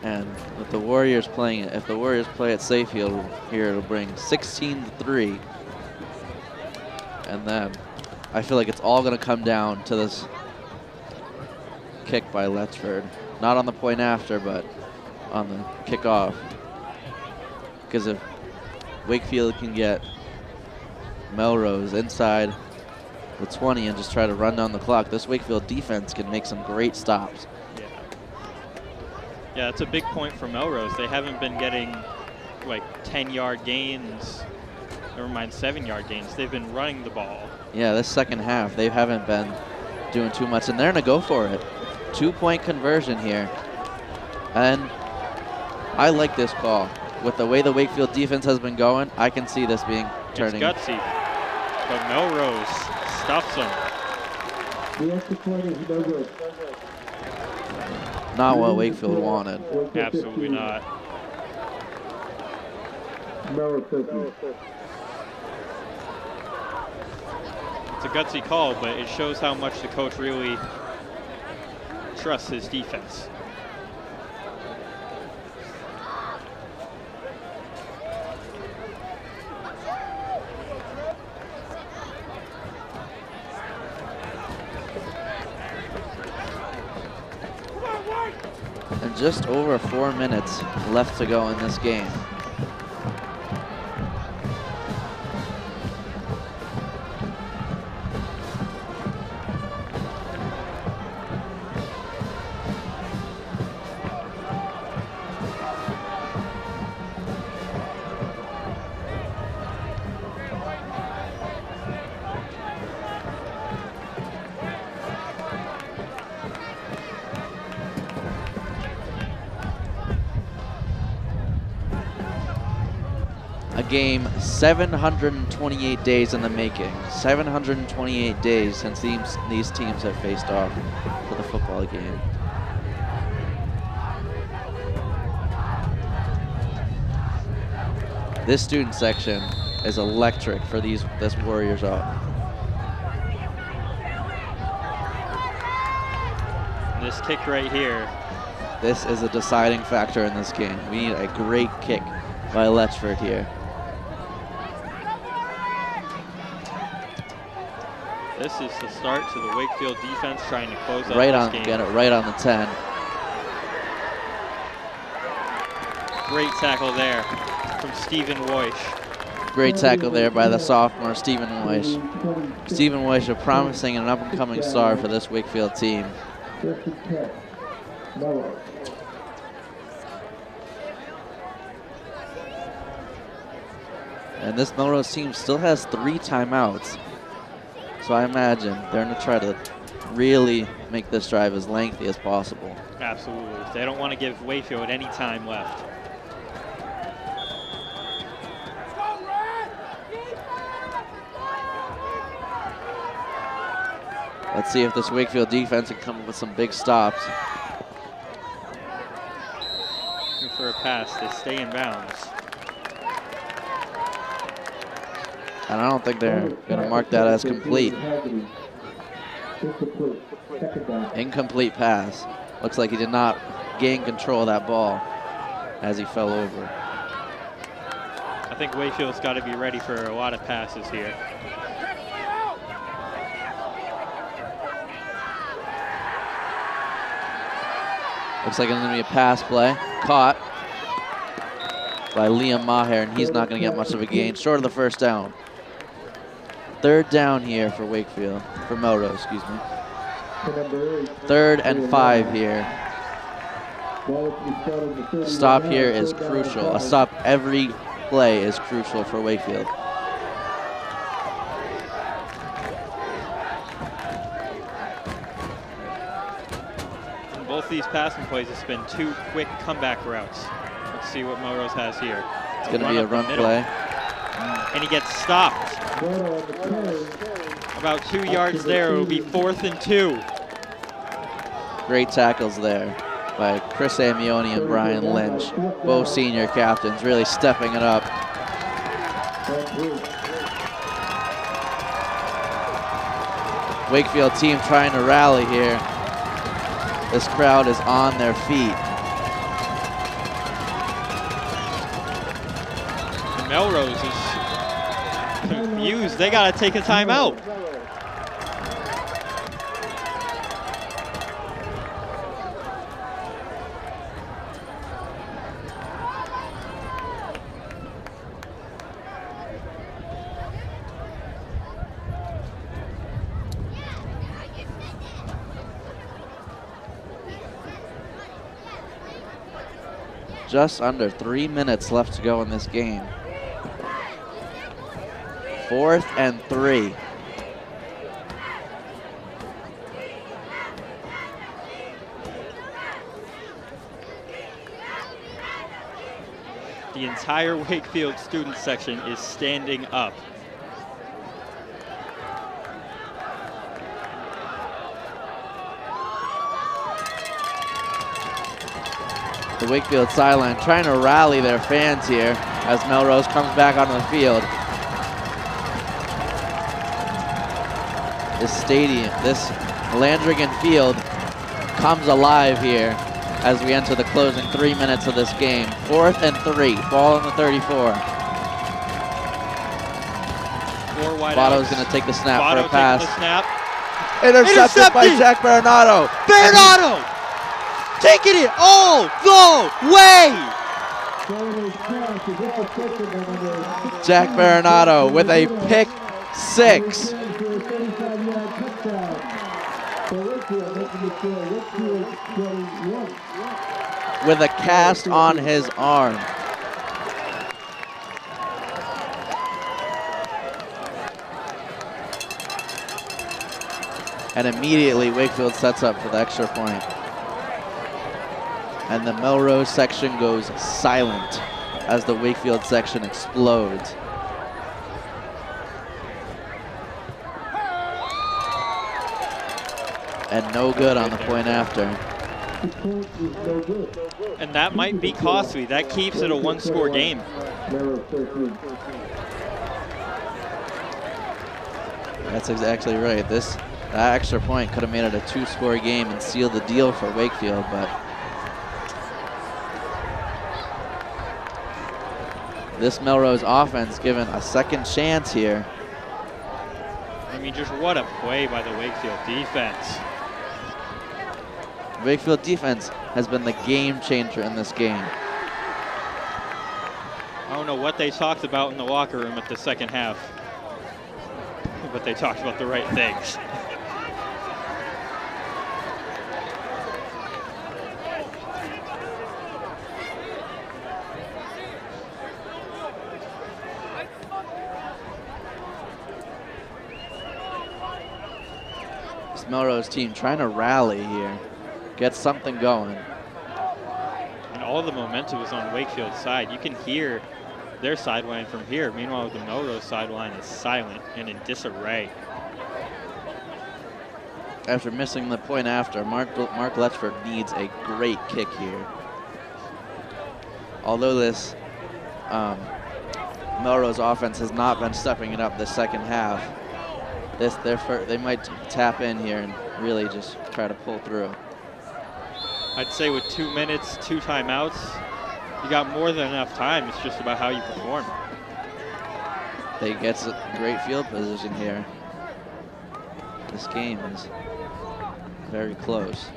And with the Warriors playing it, if the Warriors play it safe here, it'll bring 16-3. And then I feel like it's all going to come down to this kick by Letchford. Not on the point after, but on the kickoff. Because if Wakefield can get Melrose inside the 20 and just try to run down the clock, this Wakefield defense can make some great stops. Yeah, that's a big point for Melrose. They haven't been getting like 10-yard gains, never mind 7-yard gains. They've been running the ball. Yeah, this second half, they haven't been doing too much, and they're going to go for it. 2-point conversion here. And I like this call. With the way the Wakefield defense has been going, I can see this being turning. It's gutsy, but Melrose stuffs them. The extra point is no good. not what Wakefield wanted. Absolutely not. Melrose 13. It's a gutsy call, but it shows how much the coach really trusts his defense. And just over 4 minutes left to go in this game. A game 728 days in the making. 728 days since these teams have faced off for the football game. This student section is electric for this Warriors up. This kick right here. This is a deciding factor in this game. We need a great kick by Letchford here. This is the start to the Wakefield defense trying to close out Right this on, game. get it right on the 10. Great tackle there from Stephen Weish. Great tackle there by the sophomore, Stephen Weish. Stephen Weish, a promising and up-and-coming star for this Wakefield team. First and 10. Melrose. And this Melrose team still has 3 timeouts. So I imagine they're going to try to really make this drive as lengthy as possible. Absolutely. They don't want to give Wakefield any time left. Let's see if this Wakefield defense can come up with some big stops. Looking for a pass. They stay in bounds. And I don't think they're going to mark that as complete. Incomplete pass. Looks like he did not gain control of that ball as he fell over. I think Wakefield's got to be ready for a lot of passes here. Looks like it's going to be a pass play. Caught by Liam Maher, and he's not going to get much of a gain. Short of the first down. 3rd down here for Wakefield, for Melrose, excuse me. 3rd and 5 here. Stop here is crucial. A stop every play is crucial for Wakefield. In both these passing plays, it's been 2 quick comeback routes. Let's see what Melrose has here. It's going to be a run play. And he gets stopped. About 2 yards there. It will be 4th and 2. Great tackles there by Chris Amioni and Brian Lynch, both senior captains, really stepping it up. Wakefield team trying to rally here. This crowd is on their feet. And Melrose is confused. They got to take a timeout. Just under 3 minutes left to go in this game. 4th and 3. The entire Wakefield student section is standing up. The Wakefield sideline trying to rally their fans here as Melrose comes back onto the field. This stadium, this Landrigan Field comes alive here as we enter the closing 3 minutes of this game. 4th and 3, ball on the 34. Votto's going to take the snap for a pass. Intercepted by Jack Baronato. Baronato taking it all the way. Jack Baronato with a pick 6. With a cast on his arm. And immediately Wakefield sets up for the extra point. And the Melrose section goes silent as the Wakefield section explodes. And no good on the point after. And that might be costly. That keeps it a one-score game. That's exactly right. That extra point could have made it a 2-score game and sealed the deal for Wakefield, but this Melrose offense given a second chance here. I mean, just what a play by the Wakefield defense. Wakefield defense has been the game changer in this game. I don't know what they talked about in the locker room at the second half, but they talked about the right things. This Melrose team trying to rally here, get something going. And all the momentum is on Wakefield's side. You can hear their sideline from here. Meanwhile, the Melrose sideline is silent and in disarray. After missing the point after, Mark Letchford needs a great kick here. Although this Melrose offense has not been stepping it up this second half, they might tap in here and really just try to pull through. I'd say with 2 minutes, 2 timeouts, you got more than enough time. It's just about how you perform. They get great field position here. This game is very close.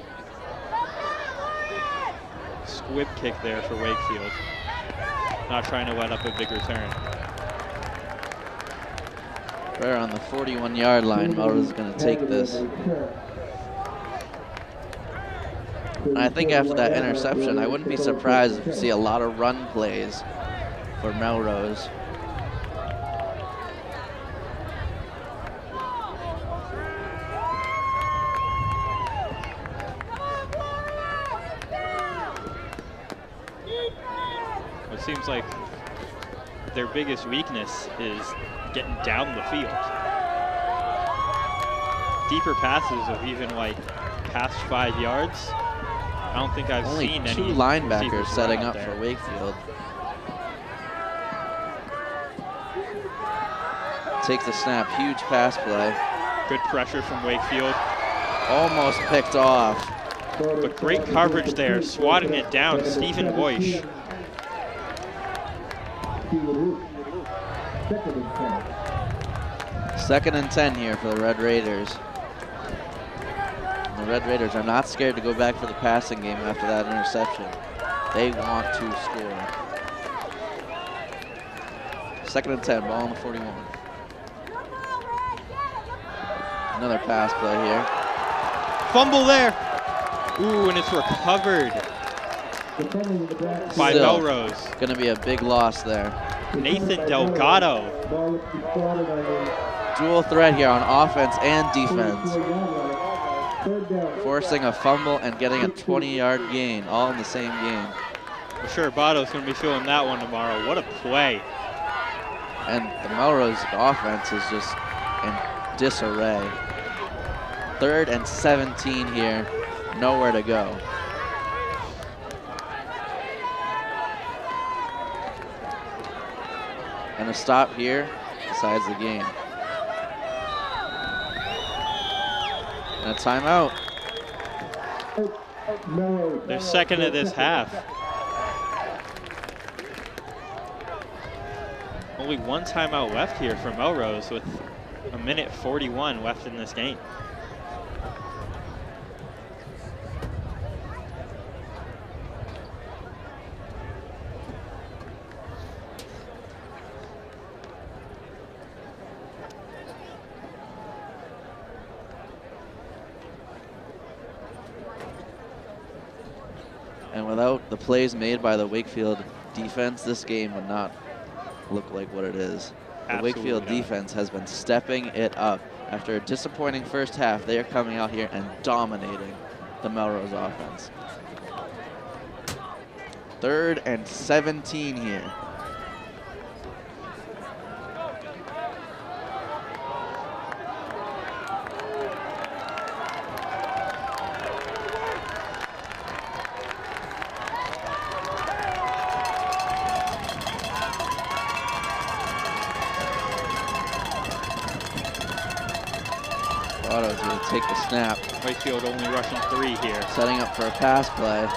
Squib kick there for Wakefield. Not trying to let up a big return. Right on the 41-yard line, Melrose is going to take this. And I think after that interception, I wouldn't be surprised if we see a lot of run plays for Melrose. It seems like their biggest weakness is getting down the field. Deeper passes of even like past 5 yards. I don't think I've Only seen 2 any linebackers setting up there for Wakefield. Takes the snap, huge pass play. Good pressure from Wakefield. Almost picked off. But great coverage there, swatting it down, Stephen Boysch. Second and 10 here for the Red Raiders. And the Red Raiders are not scared to go back for the passing game after that interception. They want to score. Second and 10, ball on the 41. Another pass play here. Fumble there. Ooh, and it's recovered by Still Melrose. Gonna be a big loss there. Nathan Delgado. Dual threat here on offense and defense. Forcing a fumble and getting a 20-yard gain, all in the same game. For sure, Bado's going to be feeling that one tomorrow. What a play. And the Melrose offense is just in disarray. 3rd and 17 here, nowhere to go. And a stop here decides the game. And a timeout. Their second of this half. Only one timeout left here for Melrose with 1:41 left in this game. And without the plays made by the Wakefield defense, this game would not look like what it is. The Wakefield defense has been stepping it up. After a disappointing first half, they are coming out here and dominating the Melrose offense. 3rd and 17 here. Otto's going to take the snap. Wakefield only rushing 3 here. Setting up for a pass play.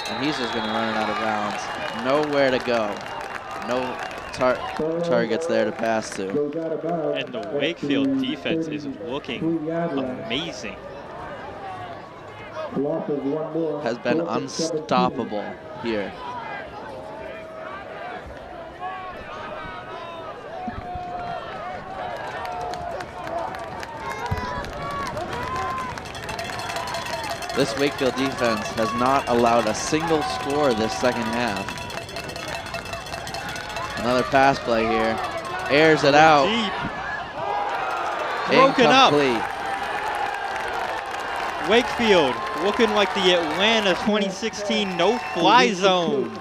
And he's just going to run it out of bounds. Nowhere to go. No targets there to pass to. And the Wakefield defense is looking amazing. Has been unstoppable here. This Wakefield defense has not allowed a single score this second half. Another pass play here. Airs it out. Deep. Broken Incomplete. up. Wakefield looking like the Atlanta 2016 no-fly zone.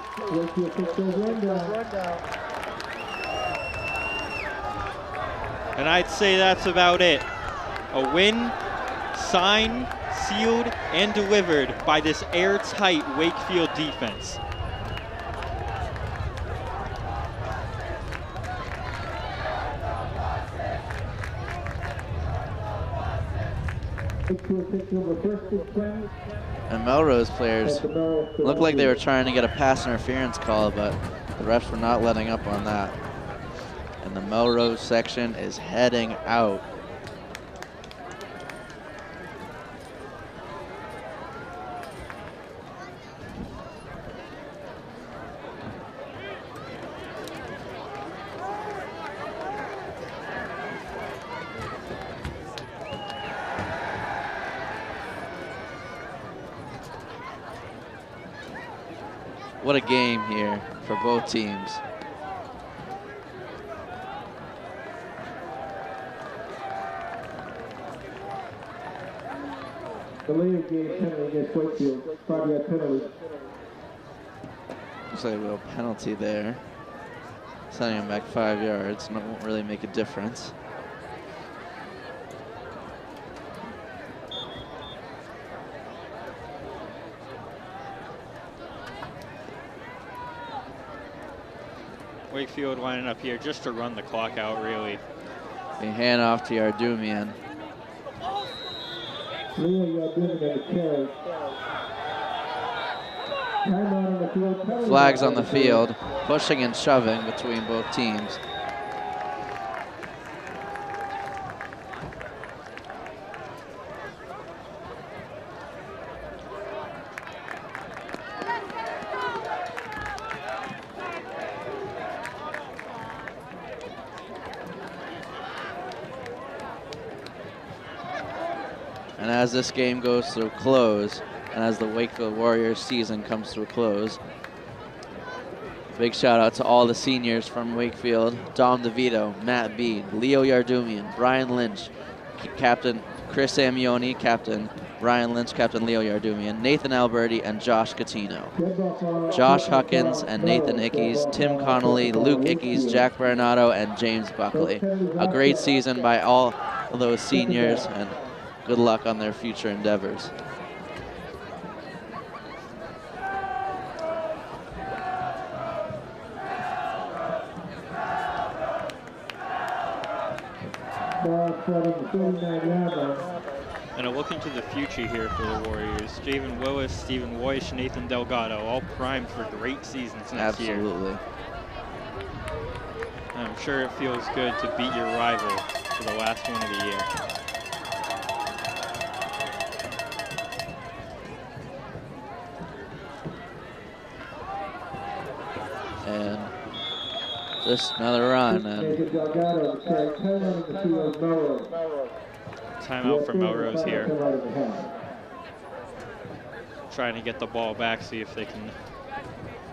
And I'd say that's about it. A win, signed, sealed, and delivered by this airtight Wakefield defense. And Melrose players looked like they were trying to get a pass interference call, but the refs were not letting up on that. And the Melrose section is heading out. What a game here for both teams. The Lakers gave penalty against Wakefield. 5-yard penalty. Looks like a little penalty there. Sending him back 5 yards. And it won't really make a difference. Wakefield lining up here just to run the clock out, really. They hand off to Yardumian. Flags on the field, pushing and shoving between both teams. And as this game goes to a close, and as the Wakefield Warriors season comes to a close, big shout out to all the seniors from Wakefield: Dom DeVito, Matt Bede, Leo Yardumian, Brian Lynch, Captain Chris Amioni, Captain Brian Lynch, Captain Leo Yardumian, Nathan Alberti, and Josh Catino. Josh Huckins and Nathan Ickes, Tim Connolly, Luke Ickes, Jack Bernardo, and James Buckley. A great season by all of those seniors, and good luck on their future endeavors. ball starting the 39-yard line. And a look into the future here for the Warriors. Javen Willis, Stephen Weish, Nathan Delgado, all primed for great seasons next year. Absolutely. I'm sure it feels good to beat your rival for the last one of the year. And just another run. And Timeout for Melrose here. Trying to get the ball back, see if they can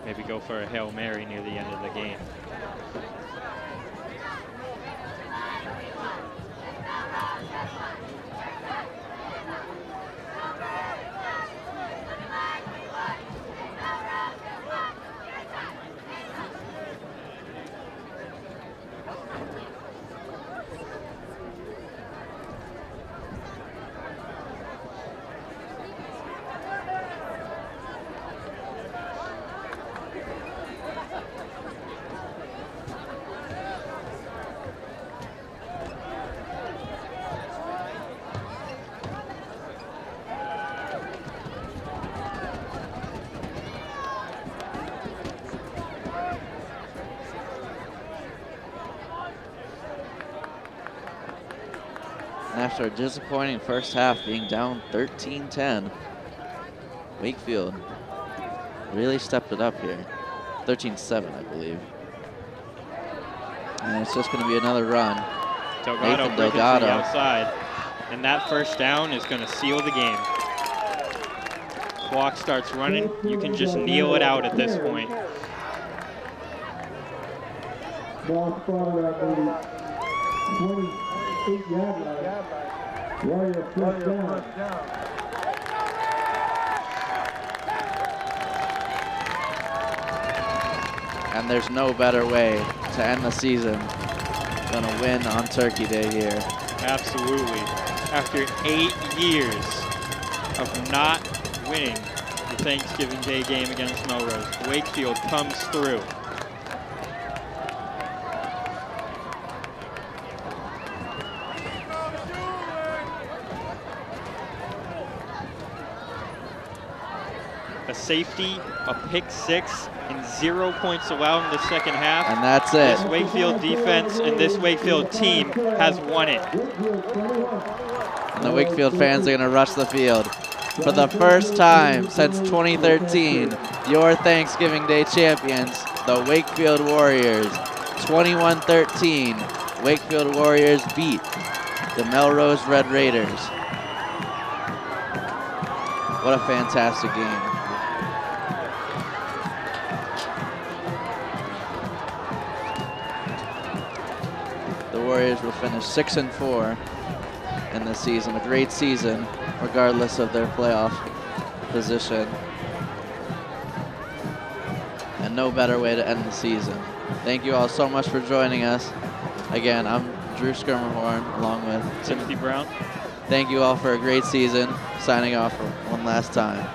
maybe go for a Hail Mary near the end of the game. After a disappointing first half, being down 13-10, Wakefield really stepped it up here. 13-7, I believe. And it's just going to be another run. Delgado breaking to the outside. And that first down is going to seal the game. Clock starts running. You can just kneel it out at this point. Ball spotted at the 28-yard line. Warrior first down. And there's no better way to end the season than a win on Turkey Day here. Absolutely. After 8 years of not winning the Thanksgiving Day game against Melrose, Wakefield comes through. A safety, a pick six, and 0 points allowed in the second half. And that's it. This Wakefield defense and this Wakefield team has won it. And the Wakefield fans are going to rush the field. For the first time since 2013, your Thanksgiving Day champions, the Wakefield Warriors. 21-13, Wakefield Warriors beat the Melrose Red Raiders. What a fantastic game. The Warriors will finish 6-4 in this season, a great season, regardless of their playoff position. And no better way to end the season. Thank you all so much for joining us. Again, I'm Drew Skirmerhorn, along with Timothy Brown. Thank you all for a great season. Signing off for one last time.